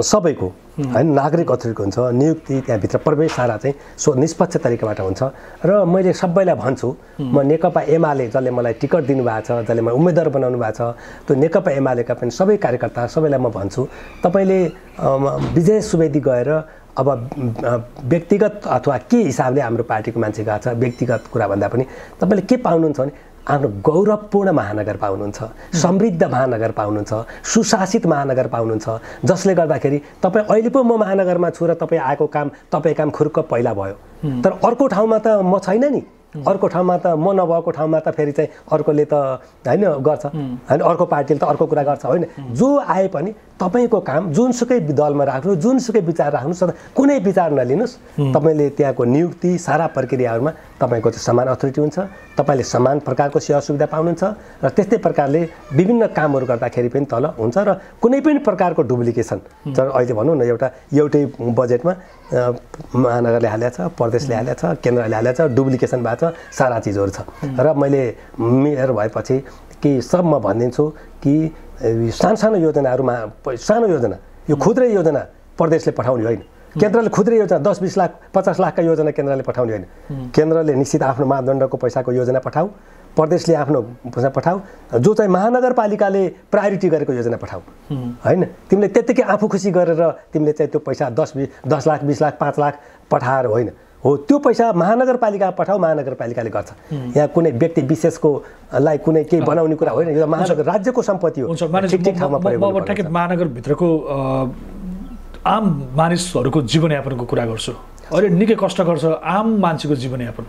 सबैको होइन नागरिक अथोरिटी हुन्छ, नियुक्ति त्यहाँभित्र प्रवेश सारा चाहिँ निष्पक्ष तरिकाबाट हुन्छ। र मैले सबैलाई भन्छु, म नेकपा एमाले जसले मलाई टिकट दिनुभएको छ, जसले मलाई उम्मेदवार बनाउनु भएको छ, त्यो नेकपा एमालेका पनि सबै कार्यकर्ता सबैलाई म भन्छु, तपाईँले विजय सुवेदी गएर अब व्यक्तिगत अथवा के हिसाबले हाम्रो पार्टीको मान्छे गएको छ, व्यक्तिगत कुरा भन्दा पनि तपाईँले के पाउनुहुन्छ भने आफ्नो गौरवपूर्ण महानगर पाउनुहुन्छ, समृद्ध महानगर पाउनुहुन्छ, सुशासित महानगर पाउनुहुन्छ, जसले गर्दाखेरि तपाईँ अहिले पो म महानगरमा छु र तपाईँ आएको काम तपाईँ काम खुर्क पहिला भयो। तर अर्को ठाउँमा त म छैन नि, अर्को ठाउँमा त म नभएको ठाउँमा त फेरि चाहिँ अर्कोले त होइन गर्छ होइन, अर्को पार्टीले त अर्को कुरा गर्छ होइन। जो आए पनि तपाईँको काम जुनसुकै दलमा राख्नु, जुनसुकै विचार राख्नुहोस्, कुनै विचार नलिनुहोस्, तपाईँले त्यहाँको नियुक्ति सारा प्रक्रियाहरूमा तपाईँको चाहिँ समान अथोरिटी हुन्छ, तपाईँले समान प्रकारको सेवा सुविधा पाउनुहुन्छ र त्यस्तै प्रकारले विभिन्न कामहरू गर्दाखेरि पनि तल हुन्छ र कुनै पनि प्रकारको डुप्लिकेसन अहिले भनौँ न एउटै बजेटमा महानगरले हालेको छ, प्रदेशले हालेको छ, केन्द्रले हालेको छ, डुप्लिकेसन भएको छ, सारा चिजहरू छ। र मैले मेयर भएपछि कि सब म भनिदिन्छु कि सानो योजनाहरूमा सानो योजना यो खुद्रै योजना प्रदेशले पठाउने होइन, केन्द्रले खुद्रै योजना 10-20 लाख 50 लाखका योजना केन्द्रले पठाउने होइन। केन्द्रले निश्चित आफ्नो मापदण्डको पैसाको योजना पठाऊ, प्रदेशले आफ्नो पैसा पठाऊ, जो चाहिँ महानगरपालिकाले प्रायोरिटी गरेको योजना पठाऊ होइन। तिमीले त्यत्तिकै आफू खुसी गरेर तिमीले चाहिँ त्यो पैसा 10 लाख 20 लाख 5 लाख पठाएर होइन, हो त्यो पैसा महानगरपालिका पठाऊ, महानगरपालिकाले गर्छ। यहाँ कुनै व्यक्ति विशेषको लाई कुनै केही बनाउने कुरा होइन, यो महानगर राज्यको सम्पत्ति हो। ठिक ठाउँमा प्रयोग गर्नुपर्छ। महानगरभित्रको आम मानिसहरूको जीवनयापनको कुरा गर्छु। अहिले निकै कष्टकर छ आम मान्छेको जीवनयापन।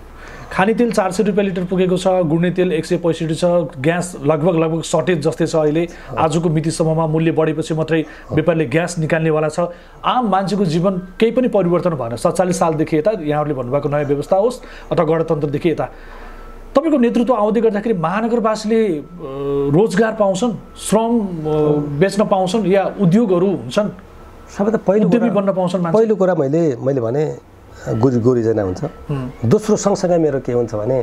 खानेतेल 400 रुपियाँ लिटर पुगेको छ, गुड्ने तेल 165 छ, ग्यास लगभग सर्टेज जस्तै छ। अहिले आजको मितिसम्ममा मूल्य बढेपछि मात्रै व्यापारले ग्यास निकाल्नेवाला छ। आम मान्छेको जीवन केही पनि परिवर्तन भएन 47 सालदेखि यता, यहाँहरूले भन्नुभएको नयाँ व्यवस्था होस् अथवा गणतन्त्रदेखि यता। तपाईँको नेतृत्व आउँदै गर्दाखेरि महानगरवासीले रोजगार पाउँछन्, श्रम बेच्न पाउँछन् या उद्योगहरू हुन्छन्, सबैभन्दा पहिलो कुरा मैले भने गुरुजना हुन्छ। दोस्रो सँगसँगै मेरो के हुन्छ भने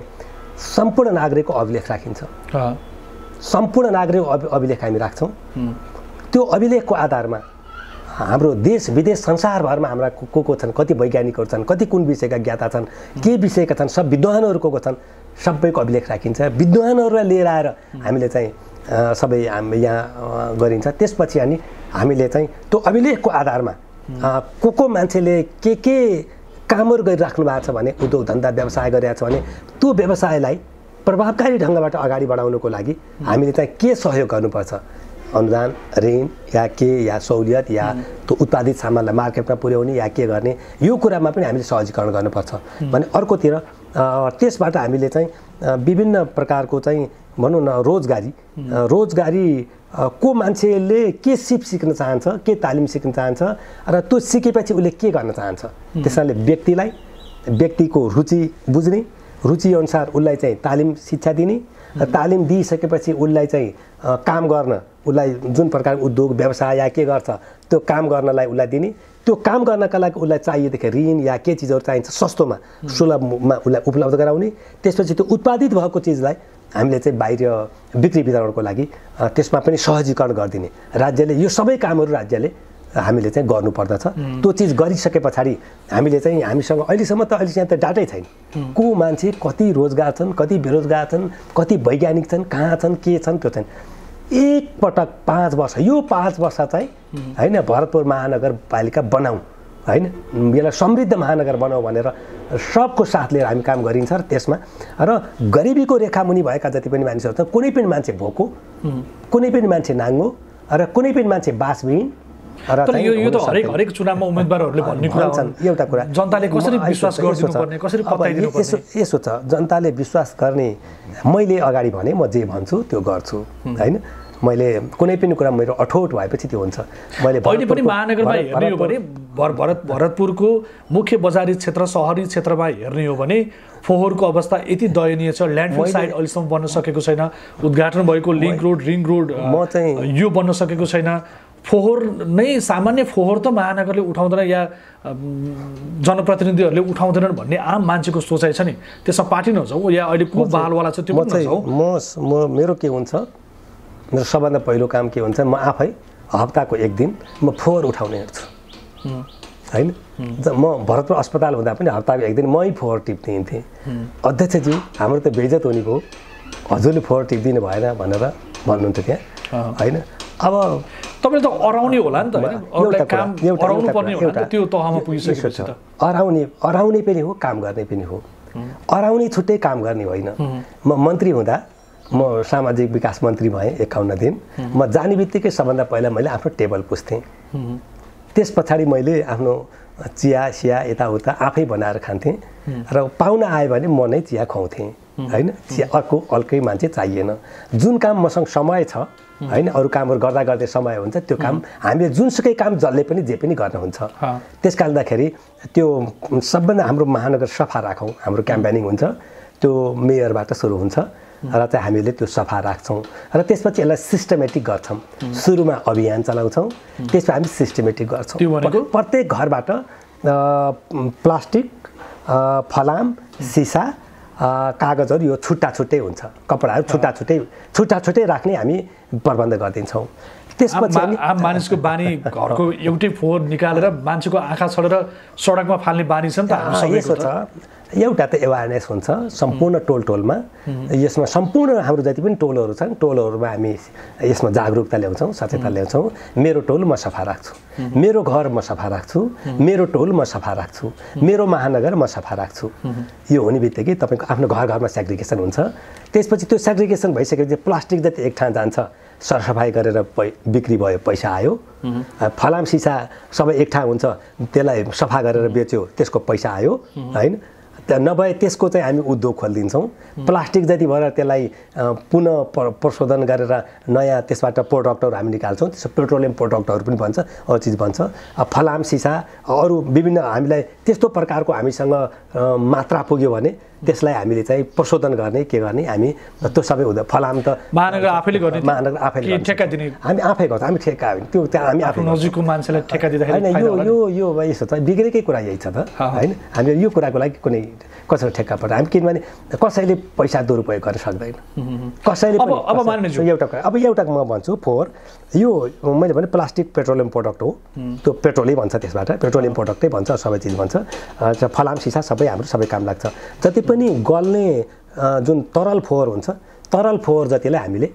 सम्पूर्ण नागरिकको अभिलेख राखिन्छ। सम्पूर्ण नागरिक अभिलेख हामी राख्छौँ। त्यो अभिलेखको आधारमा हाम्रो देश विदेश संसारभरमा हाम्रा को छन्, कति वैज्ञानिकहरू छन्, कति कुन विषयका ज्ञाता छन्, के विषयका छन्, सब विद्वानहरू को छन्, सबैको अभिलेख राखिन्छ। विद्वानहरूलाई लिएर आएर हामीले चाहिँ सबै यहाँ गरिन्छ। त्यसपछि हामीले चाहिँ त्यो अभिलेखको आधारमा को मान्छेले के कामहरू गरिराख्नु भएको छ भने, उद्योग धन्दा व्यवसाय गरिरहेको छ भने त्यो व्यवसायलाई प्रभावकारी ढङ्गबाट अगाडि बढाउनको लागि हामीले चाहिँ के सहयोग गर्नुपर्छ, अनुदान, ऋण या सहुलियत या त्यो उत्पादित सामानलाई मार्केटमा पुर्याउने या के गर्ने, यो कुरामा पनि हामीले सहजीकरण गर्नुपर्छ भने अर्कोतिर त्यसबाट हामीले चाहिँ विभिन्न प्रकारको चाहिँ भनौँ न रोजगारी को मान्छेले के सिप सिक्न चाहन्छ, के तालिम सिक्न चाहन्छ र त्यो सिकेपछि उसले के गर्न चाहन्छ, त्यसैले व्यक्तिको रुचि बुझ्ने, रुचि अनुसार उसलाई चाहिँ तालिम शिक्षा दिने, तालिम दिइसकेपछि उसलाई चाहिँ काम गर्न, उसलाई जुन प्रकारको उद्योग व्यवसाय या के गर्छ त्यो काम गर्नलाई उसलाई दिने, त्यो काम गर्नका लागि उसलाई चाहिएदेखि ऋण या के चिजहरू चाहिन्छ सस्तोमा सुलभमा उसलाई उपलब्ध गराउने। त्यसपछि त्यो उत्पादित भएको चिजलाई हामीले चाहिँ बाहिर बिक्री वितरणको लागि त्यसमा पनि सहजीकरण गरिदिने। राज्यले यो सबै कामहरू राज्यले हामीले चाहिँ गर्नुपर्दछ। त्यो चिज गरिसके पछाडि हामीले चाहिँ हामीसँग अहिलेसम्म त डाटै छैन को मान्छे कति रोजगार छन्, कति बेरोजगार छन्, कति वैज्ञानिक छन्, कहाँ छन्, के छन्, त्यो छैन। एक पटक 5 वर्ष यो 5 वर्ष चाहिँ होइन भरतपुर महानगरपालिका बनाऊ होइन, यसलाई समृद्ध महानगर बनाऊ भनेर सबको साथ लिएर हामी काम गरिन्छ। र त्यसमा र गरिबीको रेखामुनि भएका जति पनि मानिसहरू छन्, कुनै पनि मान्छे भोको, कुनै पनि मान्छे नाङ्गो र कुनै पनि मान्छे बासविहीन तर यो त हरेक चुनावमा उम्मेदवारहरूले भन्ने कुरा हो। एउटा कुरा जनताले कसरी विश्वास गरिदिनुपर्ने, कसरी पत्याइदिनु पर्ने? यसो छ, जनताले विश्वास गर्ने, मैले अगाडि भने म जे भन्छु त्यो गर्छु हैन। मैले कुनै पनि कुरा मेरो अठोट भएपछि त्यो हुन्छ। मैले अहिले पनि महानगरमा हेर्ने हो भने भरतपुरको मुख्य बजारी क्षेत्र, सहरी क्षेत्रमा हेर्ने हो भने फोहोरको अवस्था यति दयनीय छ। ल्यान्डफिल साइट अहिलेसम्म बन्न सकेको छैन। उद्घाटन भएको लिङ्क रोड, रिङ रोड यो बन्न सकेको छैन। फोहोर नै, सामान्य फोहोर त महानगरले उठाउँदैन या जनप्रतिनिधिहरूले उठाउँदैनन् भन्ने आम मान्छेको सोचाइ छ नि। त्यसमा पार्टी नजाउँ या अहिले को बहालवाला छ त्यो पनि नजाउँ। मेरो के हुन्छ, मेरो सबभन्दा पहिलो काम के हुन्छ, म आफै हप्ताको एक दिन म फोहोर उठाउने हेर्छु हैन। म भरतपुर अस्पताल हुँदा पनि हप्ताको एक दिन मै फोहोर टिप्ने थिएँ। अध्यक्षज्यू हाम्रो त बेइज्जत हुने भयो, हजुरले फोहोर टिप्दिनु भएन भनेर भन्नुहुन्थ्यो त्यहाँ हैन। अब तपाईले त अराउने होला नि त हैन, अरूलाई काम अराउनु पर्ने होला नि त, त्यो तहमा पुगिसकेपछि त अराउने पनि हो, काम गर्ने पनि हो। अराउने छुट्टै काम गर्ने होइन। म मन्त्री हुँदा म सामाजिक विकास मन्त्री भएँ 51 दिन। म जाने बित्तिकै सबभन्दा पहिला मैले आफ्नो टेबल पुस्थेँ। त्यस पछाडि मैले आफ्नो चिया सिया यताउता आफै बनाएर खान्थेँ र पाहुना आयो भने म नै चिया खुवाउँथेँ हैन। चिया अर्कै मान्छे चाहिएन। जुन काम मसँग समय छ हैन, अरू कामहरू गर्दा गर्दै समय हुन्छ, त्यो काम हामीले जुनसुकै काम जसले पनि जे पनि गर्न हुन्छ। त्यस कारणदाखेरि त्यो सबभन्दा हाम्रो महानगर सफा राखौँ, हाम्रो क्याम्पेनिङ हुन्छ, त्यो मेयरबाट सुरु हुन्छ र चाहिँ हामीले त्यो सफा राख्छौँ र त्यसपछि यसलाई सिस्टमेटिक गर्छौँ। सुरुमा अभियान चलाउँछौँ, त्यसपछि हामी सिस्टमेटिक गर्छौँ। प्रत्येक घरबाट प्लास्टिक, फलाम, सिसा, कागजहरू यो छुट्टा छुट्टै हुन्छ, कपडाहरू छुट्टा छुट्टै राख्ने हामी प्रबन्ध गरिदिन्छौँ। त्यसपछि आम मानिसको बानी घरको एउटै फोहोर निकालेर मान्छेको आँखा छलेर सडकमा फाल्ने बानी छ नि त हाम्रो सबैको छ। एउटा त एवारनेस हुन्छ सम्पूर्ण टोलमा। यसमा सम्पूर्ण हाम्रो जति पनि टोलहरू छन्, टोलहरूमा हामी यसमा जागरुकता ल्याउँछौँ, सचेतता ल्याउँछौँ। मेरो टोल म सफा राख्छु, मेरो घर म सफा राख्छु, मेरो टोल म सफा राख्छु, मेरो महानगर म सफा राख्छु। यो हुने बित्तिकै तपाईँको आफ्नो घर घरमा सेग्रिगेसन हुन्छ। त्यसपछि त्यो सेग्रिगेसन भइसकेपछि प्लास्टिक जति एक ठाउँ जान्छ, सरसफाइ गरेर बिक्री भयो, पैसा आयो। फलाम सिसा सबै एक ठाउँ हुन्छ, त्यसलाई सफा गरेर बेच्यो, त्यसको पैसा आयो हैन। नभए त्यसको चाहिँ हामी उद्योग खोलिदिन्छौँ। प्लास्टिक जति भएर त्यसलाई पुनः प्रशोधन गरेर नयाँ त्यसबाट प्रोडक्टहरू हामी निकाल्छौँ। त्यसो पेट्रोलियम प्रोडक्टहरू पनि बन्छ, अरू चिज बन्छ। फलाम सिसा अरू विभिन्न हामीलाई त्यस्तो प्रकारको हामीसँग मात्रा पुग्यो भने त्यसलाई हामीले चाहिँ प्रशोधन गर्ने, के गर्ने, हामी त्यो सबै हुँदा फलाम त महानगर आफैले गर्ने, महानगर आफैले ठेक्का दिने, हामी आफै गर्छौँ। हामी ठेक्का होइन, त्यो त्यहाँ हामी आफै नजिकको मान्छेलाई ठेक्का दिँदाखेरि होइन। यो यसो छ, बिग्रेकै कुरा यही छ त हैन। हामीले यो कुराको लागि कुनै कसैले ठेक्का पर्छ हामी, किनभने कसैले पैसा दुरुपयोग गर्न सक्दैन कसैले पनि। अब मान्नु एउटा कुरा, अब एउटा म भन्छु फोहोर, यो मैले भने प्लास्टिक पेट्रोलियम प्रोडक्ट हो, त्यो पेट्रोलै भन्छ, त्यसबाट पेट्रोलियम प्रोडक्टै भन्छ, सबै चिज भन्छ। फलाम सिसा सबै हाम्रो सबै काम लाग्छ। जति पनि गल्ने जुन तरल फोहोर हुन्छ, तरल फोहोर जतिलाई हामीले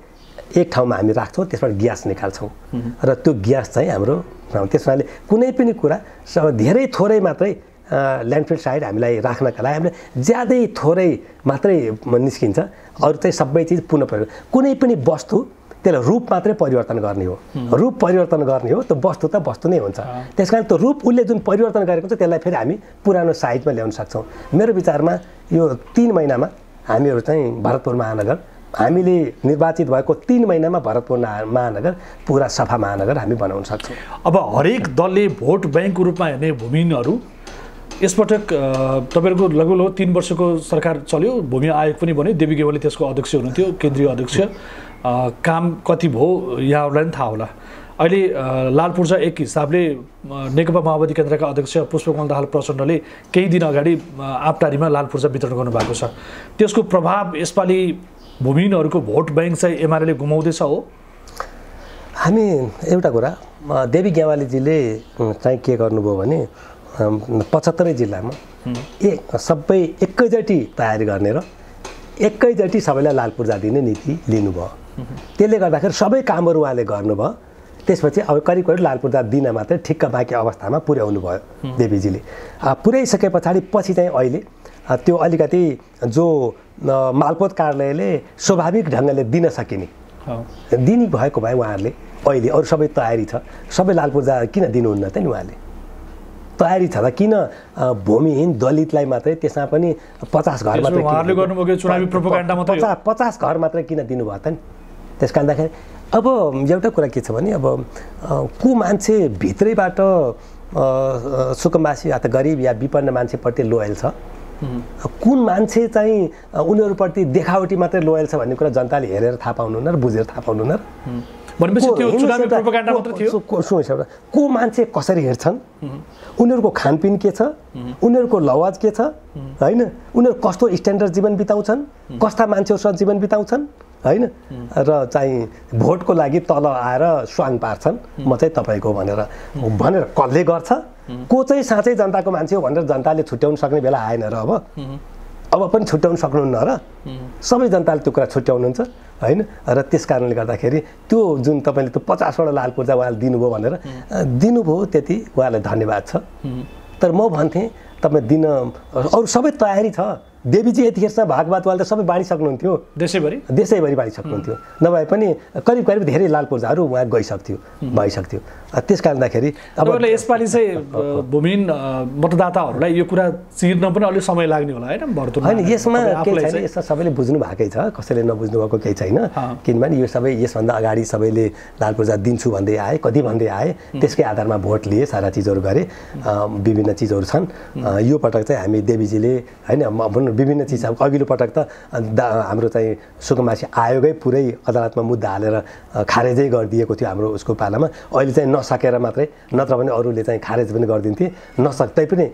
एक ठाउँमा हामी राख्छौँ, त्यसबाट ग्यास निकाल्छौँ र त्यो ग्यास चाहिँ हाम्रो त्यसमाले कुनै पनि कुरा धेरै थोरै मात्रै ल्यान्डफिल साइड हामीलाई राख्नका लागि हामीले ज्यादै थोरै मात्रै निस्किन्छ। अरू चाहिँ सबै चिज पुनः प्रयोग, कुनै पनि वस्तु त्यसलाई रूप मात्रै परिवर्तन गर्ने हो, रूप परिवर्तन गर्ने हो, त्यो वस्तु त वस्तु नै हुन्छ। त्यस कारण त्यो रूप उसले जुन परिवर्तन गरेको छ त्यसलाई फेरि हामी पुरानो साइजमा ल्याउन सक्छौँ। मेरो विचारमा यो 3 महिनामा हामीहरू चाहिँ भरतपुर महानगर, हामीले निर्वाचित भएको 3 महिनामा भरतपुर महानगर पुरा सफा महानगर हामी बनाउन सक्छौँ। अब हरेक दलले भोट ब्याङ्कको रूपमा हेर्ने भूमिहीनहरू यसपटक तपाईँहरूको लगभग 3 वर्षको सरकार चल्यो, भूमि आयोग पनि बन्यो, देवी गेवाली त्यसको अध्यक्ष हुनुहुन्थ्यो, केन्द्रीय अध्यक्ष। काम कति भयो यहाँहरूलाई पनि थाहा होला। अहिले लाल पूर्जा एक हिसाबले नेकपा माओवादी केन्द्रका अध्यक्ष पुष्पकमल दाहाल प्रचण्डले केही दिन अगाडि आबटारीमा लाल पूर्जा वितरण गर्नुभएको छ। त्यसको प्रभाव यसपालि भूमिहीनहरूको भोट ब्याङ्क चाहिँ एमआरएले गुमाउँदैछ हो? हामी एउटा कुरा, देवी गेवालीजीले चाहिँ के गर्नुभयो भने 75 जिल्लामा सबै एकैचोटि तयारी गर्ने र एकैचोटि सबैलाई लाल पूर्जा दिने नीति लिनुभयो। त्यसले गर्दाखेरि सबै कामहरू उहाँले गर्नुभयो। त्यसपछि अब करिब करिब लाल पूर्जा दिन मात्रै ठिक्क बाँकी अवस्थामा पुर्याउनु भयो देवीजीले। पुर्याइसके पछाडि पछि चाहिँ अहिले त्यो अलिकति जो मालपोत कार्यालयले स्वाभाविक ढङ्गले दिन सकिने दिने भएको भए उहाँहरूले अहिले अरू सबै तयारी छ, सबै लाल पूर्जा किन दिनुहुन्न त नि उहाँले? तयारी छ त किन भूमिहीन दलितलाई मात्रै, त्यसमा पनि 50 घर मात्रै उहाँहरूले गर्नुभयो चुनावी प्रोपोगेन्डा मात्रै 50 घर मात्रै किन दिनुभयो त नि? त्यस कारणदाखेरि अब एउटा कुरा के छ भने अब को मान्छे भित्रैबाट सुकुम्बासी अथवा गरिब या विपन्न मान्छेप्रति लोयल छ, कुन मान्छे चाहिँ उनीहरूप्रति देखावटी मात्रै लोयल छ भन्ने कुरा जनताले हेरेर थाहा पाउनुहुन्न र बुझेर थाहा पाउनुहुन्न र भनेपछि त्यो चुनावी प्रोपोगेन्डा मात्र थियो। सुन्नुहोस्, को मान्छे कसरी हिँड्छन्, उनीहरूको खानपिन के छ, उनीहरूको लवाज के छ, होइन, उनीहरू कस्तो स्ट्यान्डर्ड जीवन बिताउँछन्, कस्ता मान्छेहरूसँग जीवन बिताउँछन्, होइन, र चाहिँ भोटको लागि तल आएर स्वाङ पार्छन् म चाहिँ तपाईँको भनेर कसले गर्छ, को चाहिँ साँच्चै जनताको मान्छे हो भनेर जनताले छुट्याउन सक्ने बेला आएन र अब पनि छुट्याउन सक्नुहुन्न र सबै जनताले त्यो कुरा छुट्याउनुहुन्छ, होइन। र त्यस कारणले गर्दाखेरि त्यो जुन तपाईँले त्यो 50वटा लाल पूर्जा उहाँले दिनुभयो भनेर दिनुभयो, त्यति उहाँलाई धन्यवाद छ। तर म भन्थेँ तपाईँ दिन अरू सबै तयारी छ। देवीजी यतिखेरसम्म भागवत उहाँले त सबै बाँडिसक्नुहुन्थ्यो, देशैभरि बाँडिसक्नुहुन्थ्यो, नभए पनि करिब करिब धेरै लाल पूर्जाहरू उहाँ भइसक्थ्यो। त्यस कारणदाखेरि अब यसपालि चाहिँ भूमिहीन मतदाताहरूलाई यो कुरा चिर्न पनि अलिक समय लाग्ने होला, होइन? यसमा केही छैन, यसमा सबैले बुझ्नु भएकै छ, कसैले नबुझ्नु भएको केही छैन। किनभने यो सबै यसभन्दा अगाडि सबैले लाल पूर्जा दिन्छु भन्दै आए, कति भन्दै आए, त्यसकै आधारमा भोट लिए, सारा चिजहरू गरे, विभिन्न चिजहरू छन्। यो पटक चाहिँ हामी देवीजीले, होइन, विभिन्न चिज अब अघिल्लो पटक त हाम्रो चाहिँ सुकुम्बासी आयोगै पुरै अदालतमा मुद्दा हालेर खारेजै गरिदिएको थियो हाम्रो उसको पालामा। अहिले चाहिँ नसकेर मात्रै, नत्र भने अरूले चाहिँ खारेज पनि गरिदिन्थे, नसक्दै पनि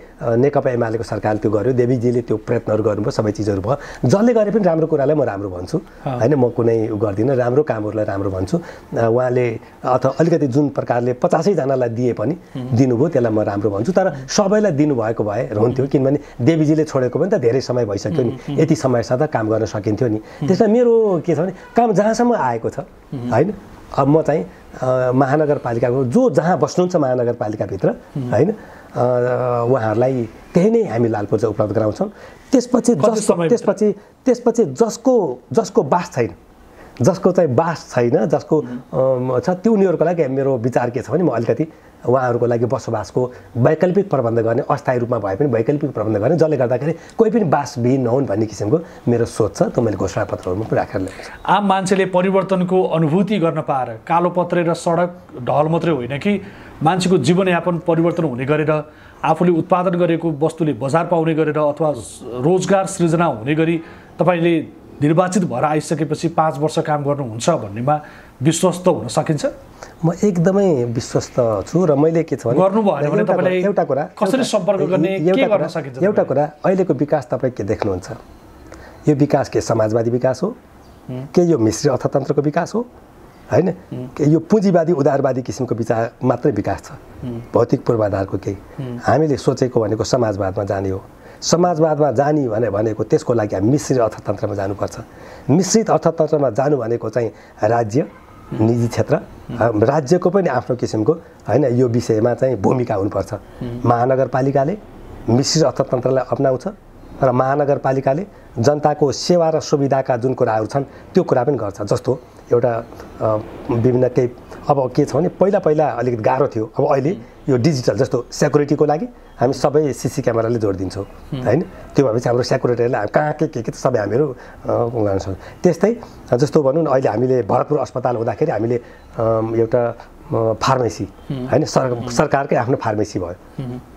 नेकपा एमालेको सरकारले त्यो गर्यो, देवीजीले त्यो प्रयत्नहरू गर्नुभयो, सबै चिजहरू भयो। जसले गरे पनि राम्रो कुरालाई म राम्रो भन्छु, होइन, म कुनै गर्दिनँ, राम्रो कामहरूलाई राम्रो भन्छु। उहाँले अथवा अलिकति जुन प्रकारले 50जनालाई दिए पनि दिनुभयो, त्यसलाई म राम्रो भन्छु। तर सबैलाई दिनुभएको भए हुन्थ्यो, किनभने देवीजीले छोडेको पनि त धेरै समय भइसक्यो नि, यति समयसम्म काम गर्न सकिन्थ्यो नि। त्यसमा मेरो के छ भने काम जहाँसम्म आएको छ, होइन, अब म चाहिँ महानगरपालिकाको जहाँ बस्नुहुन्छ महानगरपालिकाभित्र, होइन, उहाँहरूलाई त्यही नै हामी लाल पूर्जा उपलब्ध गराउँछौँ। त्यसपछि जसको बास छैन, जसको चाहिँ बास छैन, जसको छ, त्यो उनीहरूको लागि मेरो विचार के छ भने म अलिकति उहाँहरूको लागि बसोबासको वैकल्पिक प्रबन्ध गर्ने, अस्थायी रूपमा भए पनि वैकल्पिक प्रबन्ध गर्ने, जसले गर्दाखेरि कोही पनि बासविहीन नहुन् भन्ने किसिमको मेरो सोच छ। त्यो मैले घोषणापत्रहरूमा पनि राखेर ल्याउँछु। आम मान्छेले परिवर्तनको अनुभूति गर्न पाएर कालो पत्रे र सडक ढल मात्रै होइन कि मान्छेको जीवनयापन परिवर्तन हुने गरेर, आफूले उत्पादन गरेको वस्तुले बजार पाउने गरेर अथवा रोजगार सृजना हुने गरी तपाईँले निर्वाचित भएर आइसकेपछि 5 वर्ष काम गर्नुहुन्छ भन्नेमा विश्वस्त हुन सकिन्छ? म एकदमै विश्वस्त छु। र मैले के छ भने एउटा कुरा कसरी सम्पर्क गर्ने, के गर्न सकिन्छ? एउटा कुरा, अहिलेको विकास तपाईँ के देख्नुहुन्छ? यो विकास के समाजवादी विकास हो के यो मिश्र अर्थतन्त्रको विकास हो, होइन, यो पुँजीवादी उदारवादी किसिमको विचार मात्रै विकास छ? भौतिक पूर्वाधारको केही हामीले सोचेको भनेको समाजवादमा जाने हो। समाजवादमा जाने भनेको त्यसको लागि हामी मिश्रित अर्थतन्त्रमा जानुपर्छ। मिश्रित अर्थतन्त्रमा जानु भनेको चाहिँ राज्य, निजी क्षेत्र, राज्यको पनि आफ्नो किसिमको, होइन, यो विषयमा चाहिँ भूमिका हुनुपर्छ। महानगरपालिकाले मिश्रित अर्थतन्त्रलाई अपनाउँछ र महानगरपालिकाले जनताको सेवा र सुविधाका जुन कुराहरू छन् त्यो कुरा पनि गर्छ। जस्तो एउटा विभिन्न केही अब के छ भने पहिला अलिकति गाह्रो थियो, अब अहिले यो डिजिटल जस्तो सेक्युरिटीको लागि हामी सबै सीसी क्यामेराले जोडिदिन्छौँ, होइन, त्यो भएपछि हाम्रो सेक्युरिटीलाई कहाँ के सबै हामीहरू गर्न सक्छौँ। त्यस्तै जस्तो भनौँ न, अहिले हामीले भरतपुर अस्पताल हुँदाखेरि हामीले एउटा फार्मेसी, होइन, सरकारकै आफ्नो फार्मेसी भयो,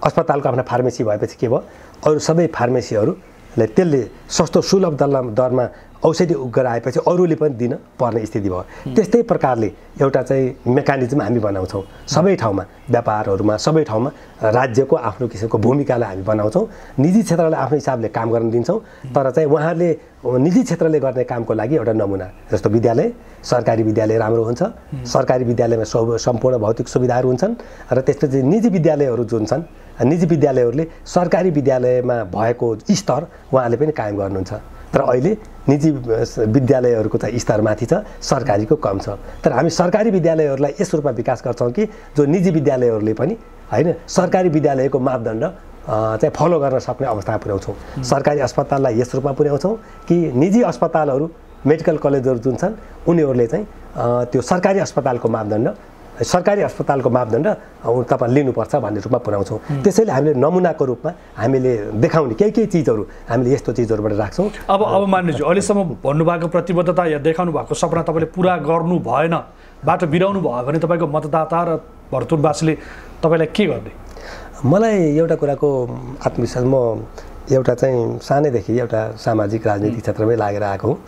अस्पतालको आफ्नो फार्मेसी भएपछि के भयो, अरू सबै फार्मेसीहरूले त्यसले सस्तो सुलभ दरमा औषधि गराएपछि अरूले पनि दिन पर्ने स्थिति भयो। त्यस्तै प्रकारले एउटा चाहिँ मेकानिजम हामी बनाउँछौँ सबै ठाउँमा, व्यापारहरूमा, सबै ठाउँमा राज्यको आफ्नो किसिमको भूमिकालाई हामी बनाउँछौँ। निजी क्षेत्रलाई आफ्नो हिसाबले काम गर्न दिन्छौँ, तर चाहिँ उहाँहरूले निजी क्षेत्रले गर्ने कामको लागि एउटा नमुना, जस्तो विद्यालय, सरकारी विद्यालय राम्रो हुन्छ, सरकारी विद्यालयमा सम्पूर्ण भौतिक सुविधाहरू हुन्छन्, र त्यसपछि निजी विद्यालयहरू जुन छन्, निजी विद्यालयहरूले सरकारी विद्यालयमा भएको स्तर उहाँले पनि कायम गर्नुहुन्छ। तर अहिले निजी विद्यालयहरूको चाहिँ स्तर माथि छ, सरकारीको कम छ। तर हामी सरकारी विद्यालयहरूलाई यस रूपमा विकास गर्छौँ कि जो निजी विद्यालयहरूले पनि, होइन, सरकारी विद्यालयको मापदण्ड चाहिँ फलो गर्न सक्ने अवस्थामा पुर्याउँछौँ। सरकारी अस्पताललाई यस रूपमा पुर्याउँछौँ कि निजी अस्पतालहरू, मेडिकल कलेजहरू जुन छन् उनीहरूले चाहिँ त्यो सरकारी अस्पतालको मापदण्ड तपाईँ लिनुपर्छ भन्ने रूपमा पुर्याउँछौँ। त्यसैले हामीले नमुनाको रूपमा हामीले देखाउने केही चिजहरू हामीले यस्तो चिजहरूबाट राख्छौँ। अब मान्यज्यू अहिलेसम्म भन्नुभएको प्रतिबद्धता या देखाउनु भएको सपना तपाईँले पुरा गर्नु भएन, बाटो बिराउनु भयो भने तपाईँको मतदाता र भरतपुरवासीले तपाईँलाई के गर्ने? मलाई एउटा कुराको आत्मविश्वास, म एउटा चाहिँ सानैदेखि एउटा सामाजिक राजनीतिक क्षेत्रमै लागेर आएको हुँ।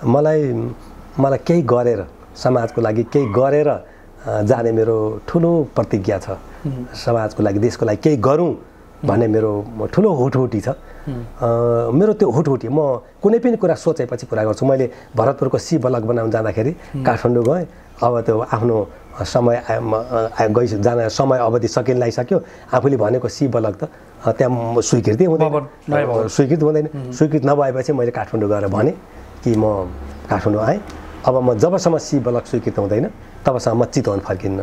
मलाई केही गरेर समाजको लागि केही गरेर जाने मेरो ठुलो प्रतिज्ञा छ। समाजको लागि देशको लागि केही गरौँ भन्ने मेरो ठुलो हुटहुटी छ। मेरो त्यो हुटहुटी म कुनै पनि कुरा सोचेपछि पुरा गर्छु। मैले भरतपुरको सी ब्लक बनाउन जाँदाखेरि काठमाडौँ गएँ। अब त्यो आफ्नो समय अवधि सकिन लागिसक्यो। आफूले भनेको सी ब्लक त त्यहाँ स्वीकृति हुँदैन, स्वीकृत नभएपछि मैले काठमाडौँ गएर भने कि म काठमाडौँ आएँ। अब म जबसम्म सी ब्लक स्वीकृत हुँदैन तबसम्म म चितवन फर्किन्न,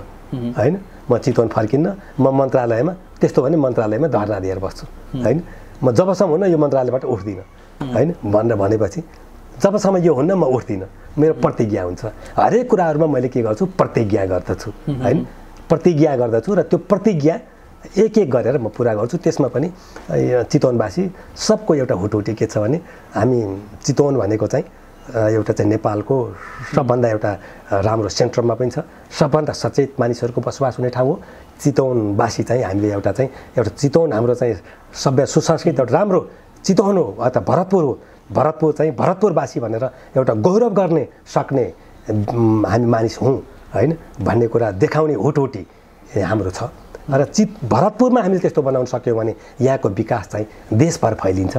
होइन? म चितवन फर्किन्न। म मन्त्रालयमा त्यस्तो भने मन्त्रालयमा धर्ना दिएर बस्छु, होइन? म जबसम्म हुन्न यो मन्त्रालयबाट उठ्दिनँ, होइन? भनेर भनेपछि जबसम्म यो हुन्न म उठ्दिनँ। मेरो प्रतिज्ञा हुन्छ। हरेक कुराहरूमा मैले के गर्छु? प्रतिज्ञा गर्दछु, होइन? प्रतिज्ञा गर्दछु र त्यो प्रतिज्ञा एक गरेर म पुरा गर्छु। त्यसमा पनि चितवनवासी सबको एउटा हुटहुटी के छ भने हामी चितवन भनेको चाहिँ एउटा चाहिँ नेपालको सबभन्दा एउटा राम्रो सेन्टरमा पनि छ, सबभन्दा सचेत मानिसहरूको बसोबास हुने ठाउँ हो। चितवनवासी चाहिँ हामीले एउटा चितवन हाम्रो चाहिँ सभ्य सुसंस्कृत एउटा राम्रो चितवन हो अथवा भरतपुर हो। भरतपुर चाहिँ भरतपुरवासी भनेर एउटा गौरव गर्ने सक्ने हामी मानिस हौँ, होइन? भन्ने कुरा देखाउने हुटहुटी हाम्रो छ। र भरतपुरमा हामीले त्यस्तो बनाउन सक्यौँ भने यहाँको विकास चाहिँ देशभर फैलिन्छ,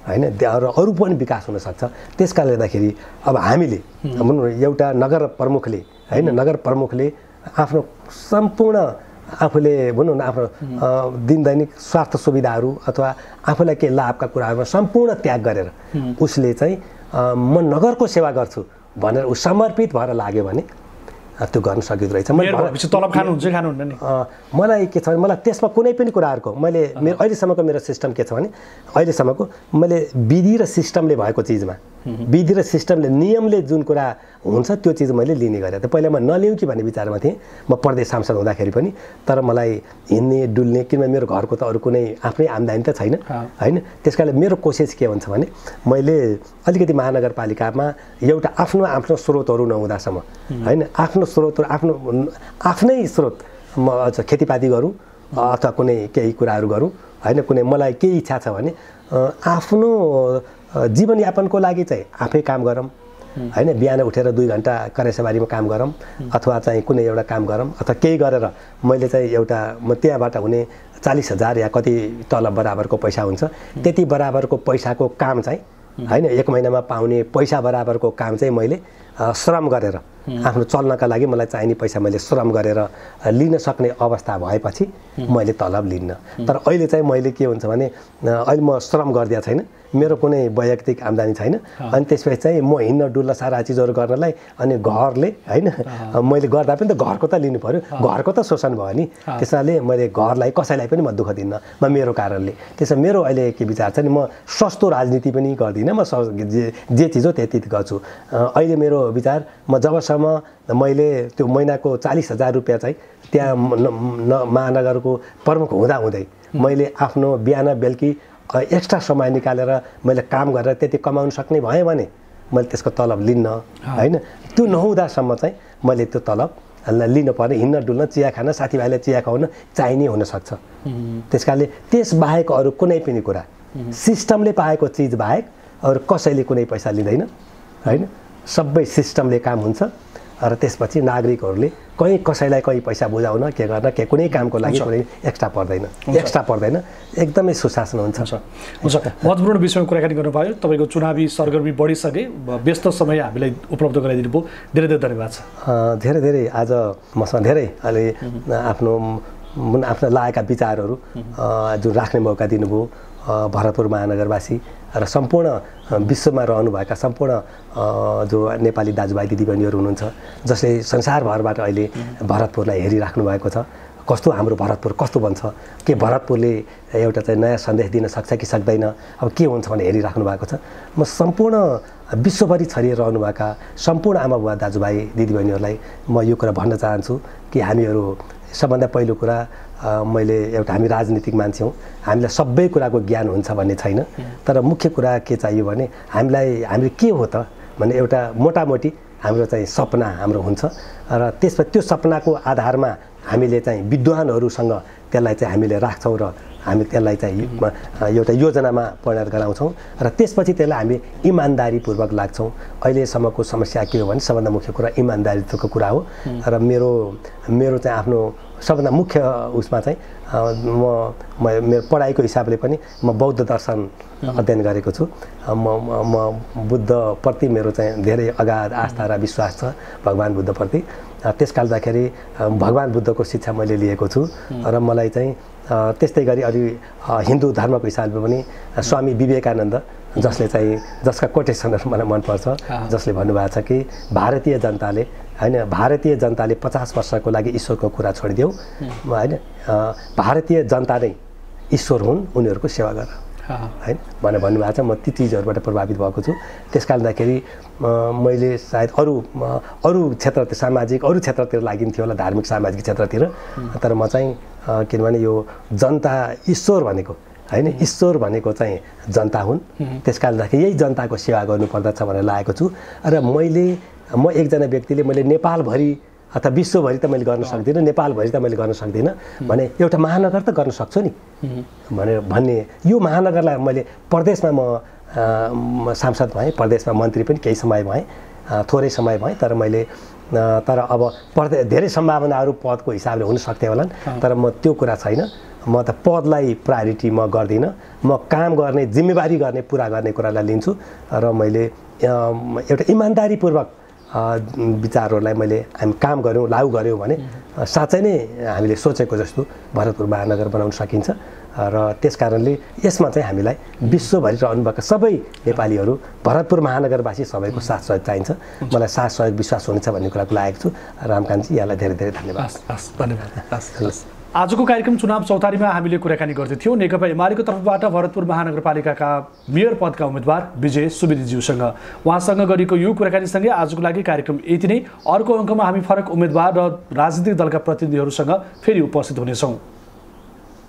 होइन? अरू पनि विकास हुनसक्छ। त्यस कारणले गर्दाखेरि अब हामीले एउटा नगर प्रमुखले, होइन, नगर प्रमुखले आफ्नो सम्पूर्ण आफूले भनौँ न आफ्नो दिनदैनिक स्वास्थ्य सुविधाहरू अथवा आफूलाई केही लाभका कुराहरूमा सम्पूर्ण त्याग गरेर उसले चाहिँ म नगरको सेवा गर्छु भनेर ऊ समर्पित भएर लाग्यो भने त्यो गर्न सकिँदो रहेछ। तलब खानुहुन्छ खानुहुन्न नि? मलाई के छ भने मलाई त्यसमा कुनै पनि कुराहरूको मेरो अहिलेसम्मको मेरो सिस्टम के छ भने अहिलेसम्मको मैले विधि र सिस्टमले भएको चिजमा, विधि र सिस्टमले नियमले जुन कुरा हुन्छ त्यो चिज मैले लिने गरेँ। त पहिला म नलिउँ कि भन्ने विचारमा थिएँ म प्रदेश सांसद हुँदाखेरि पनि। तर मलाई हिँड्ने डुल्ने किनभने मेरो घरको त अरू कुनै आफ्नै आम्दानी त छैन, होइन? त्यस कारणले मेरो कोसिस के हुन्छ भने मैले अलिकति महानगरपालिकामा एउटा आफ्नो स्रोतहरू नहुँदासम्म, होइन, आफ्नो स्रोतहरू आफ्नै स्रोत म खेतीपाती गरौँ अथवा कुनै केही कुराहरू गरौँ, होइन? कुनै मलाई केही इच्छा छ भने आफ्नो जीवनयापनको लागि चाहिँ आफै काम गरौँ, होइन? बिहान उठेर 2 घन्टा करेसाबारीमा काम गरौँ अथवा चाहिँ कुनै एउटा काम गरौँ अथवा केही गरेर मैले चाहिँ म त्यहाँबाट हुने 40,000 या कति तलब बराबरको पैसा हुन्छ त्यति बराबरको पैसाको काम चाहिँ, होइन, 1 महिनामा पाउने पैसा बराबरको काम चाहिँ मैले श्रम गरेर आफ्नो चल्नका लागि मलाई चाहिने पैसा मैले श्रम गरेर लिन सक्ने अवस्था भएपछि मैले तलब लिन्न। तर अहिले चाहिँ मैले के हुन्छ भने अहिले म श्रम गरिदिएको छैन, मेरो कुनै वैयक्तिक आम्दानी छैन। अनि त्यसपछि चाहिँ म हिँड्न डुल्न सारा चिजहरू गर्नलाई अनि घरले, होइन, मैले गर्दा पनि त घरको त लिनु पर्यो, घरको त शोषण भयो नि। त्यसैले मैले घरलाई कसैलाई पनि म दुःख दिन्न मेरो कारणले। त्यसै मेरो अहिले के विचार छ नि म सस्तो राजनीति पनि गर्दिनँ, म जे चिज हो त्यति गर्छु। अहिले मेरो विचार म जबसम्म मैले त्यो महिनाको 40,000 रुपियाँ चाहिँ त्यहाँ महानगरको प्रमुख हुँदाहुँदै मैले आफ्नो बिहान बेलुकी एक्स्ट्रा समय निकालेर मैले काम गरेर त्यति कमाउन सक्ने भएँ भने मैले त्यसको तलब लिन्न, होइन? त्यो नहुँदासम्म चाहिँ मैले त्यो तलब लिन पर्ने, हिँड्न डुल्न चिया खान साथीभाइलाई चिया खुवाउन चाहिने हुनसक्छ। त्यस कारणले त्यसबाहेक अरू कुनै पनि कुरा सिस्टमले पाएको चिज बाहेक अरू कसैले कुनै पैसा लिँदैन, होइन? सबै सिस्टमले काम हुन्छ र त्यसपछि नागरिकहरूले कसैलाई पैसा बुझाउन के गर्न के कुनै कामको लागि कुनै एक्स्ट्रा पर्दैन, एकदमै सुशासन हुन्छ। महत्त्वपूर्ण विषयमा कुराकानी गर्नुभयो। तपाईँको चुनावी सरगर्मी बढिसके, व्यस्त समय हामीलाई उपलब्ध गराइदिनु भयो, धेरै धेरै धन्यवाद छ। धेरै आज मसँग धेरै अहिले आफ्नो लागेका विचारहरू जुन राख्ने मौका दिनुभयो भरतपुर महानगरवासी र सम्पूर्ण विश्वमा रहनुभएका सम्पूर्ण जो नेपाली दाजुभाइ दिदीबहिनीहरू हुनुहुन्छ जसले संसारभरबाट अहिले भरतपुरलाई हेरिराख्नु भएको छ। कस्तो हाम्रो भरतपुर कस्तो बन्छ, के भरतपुरले एउटा चाहिँ नयाँ सन्देश दिन सक्छ कि सक्दैन, अब के हुन्छ भनेर हेरिराख्नु भएको छ। म सम्पूर्ण विश्वभरि छरिएर रहनुभएका सम्पूर्ण आमा बुवा दाजुभाइ दिदीबहिनीहरूलाई म यो कुरा भन्न चाहन्छु कि हामीहरू सबभन्दा पहिलो कुरा मैले एउटा हामी राजनीतिक मान्छे हौँ, हामीलाई सबै कुराको ज्ञान हुन्छ भन्ने छैन, तर मुख्य कुरा के चाहियो भने हामीले के हो त भन्ने एउटा मोटामोटी हाम्रो चाहिँ सपना हाम्रो हुन्छ र त्यसपछि त्यो सपनाको आधारमा हामीले चाहिँ विद्वानहरूसँग त्यसलाई चाहिँ हामीले राख्छौँ र हामी त्यसलाई चाहिँ एउटा योजनामा परिणत गराउँछौँ र त्यसपछि त्यसलाई हामी इमान्दारीपूर्वक लाग्छौँ। अहिलेसम्मको समस्या के हो भने सबभन्दा मुख्य कुरा इमान्दारीको कुरा हो र मेरो चाहिँ आफ्नो सबभन्दा मुख्य उसमा चाहिँ मेरो पढाइको हिसाबले पनि म बौद्ध दर्शन अध्ययन गरेको छु। म बुद्धप्रति मेरो चाहिँ धेरै अगाध आस्था र विश्वास छ भगवान् बुद्धप्रति। त्यसकालदाखेरि भगवान् बुद्धको शिक्षा मैले लिएको छु र मलाई चाहिँ त्यस्तै गरी अरू हिन्दू धर्मको हिसाबले पनि स्वामी विवेकानन्द जसका कोटेसनहरू मलाई मनपर्छ, जसले भन्नुभएको छ कि भारतीय जनताले 50 वर्षको लागि ईश्वरको कुरा छोडिदेऊ होइन, भारतीय जनता नै ईश्वर हुन्, उनीहरूको सेवा गर हैन भनेर भन्नुभएको छ। म ती चिजहरूबाट प्रभावित भएको छु। त्यसकारणदाखेरि मैले सायद अरू क्षेत्र सामाजिक अरू क्षेत्रतिर लागिन्थ्यो होला, धार्मिक सामाजिक क्षेत्रतिर, तर म चाहिँ किनभने यो जनता ईश्वर भनेको हैन, ईश्वर भनेको चाहिँ जनता हुन्, त्यसकारणदाखेरि यही जनताको सेवा गर्नुपर्दछ भनेर लागेको छु। र म एकजना व्यक्तिले मैले नेपालभरि अथवा विश्वभरि त मैले गर्न सक्दिनँ, नेपालभरि त मैले गर्न सक्दिनँ भने एउटा महानगर त गर्न सक्छु नि भन्ने यो महानगरलाई मैले प्रदेशमा म सांसद भएँ, प्रदेशमा मन्त्री पनि केही समय भएँ, थोरै समय भएँ, तर अब धेरै सम्भावनाहरू पदको हिसाबले हुन सक्थ्यो होला, तर म त्यो कुरा छैन। म त पदलाई प्रायोरिटी म गर्दिनँ, म काम गर्ने जिम्मेवारी गर्ने पुरा गर्ने कुरालाई लिन्छु र मैले एउटा इमान्दारीपूर्वक विचारहरूलाई हामी काम गऱ्यौँ लागू गऱ्यौँ भने साँच्चै नै हामीले सोचेको जस्तो भरतपुर महानगर बनाउन सकिन्छ र त्यसकारणले यसमा चाहिँ हामीलाई विश्वभरि रहनुभएका सबै नेपालीहरू भरतपुर महानगरवासी सबैको साथ सहयोग चाहिन्छ। मलाई साथ सहयोग विश्वास हुनेछ भन्ने कुराको लागेको छु। रामकान्तजी यहाँलाई धेरै धेरै धन्यवाद। धन्यवाद। आजको कार्यक्रम चुनाव चौतारीमा हामीले कुराकानी गर्दैथ्यौँ नेकपा एमालेको तर्फबाट भरतपुर महानगरपालिकाका मेयर पदका उम्मेदवार विजय सुवेदीज्यूसँग। उहाँसँग गरेको यो कुराकानीसँगै आजको लागि कार्यक्रम यति नै। अर्को अङ्कमा हामी फरक उम्मेदवार र राजनीतिक दलका प्रतिनिधिहरूसँग फेरि उपस्थित हुनेछौँ।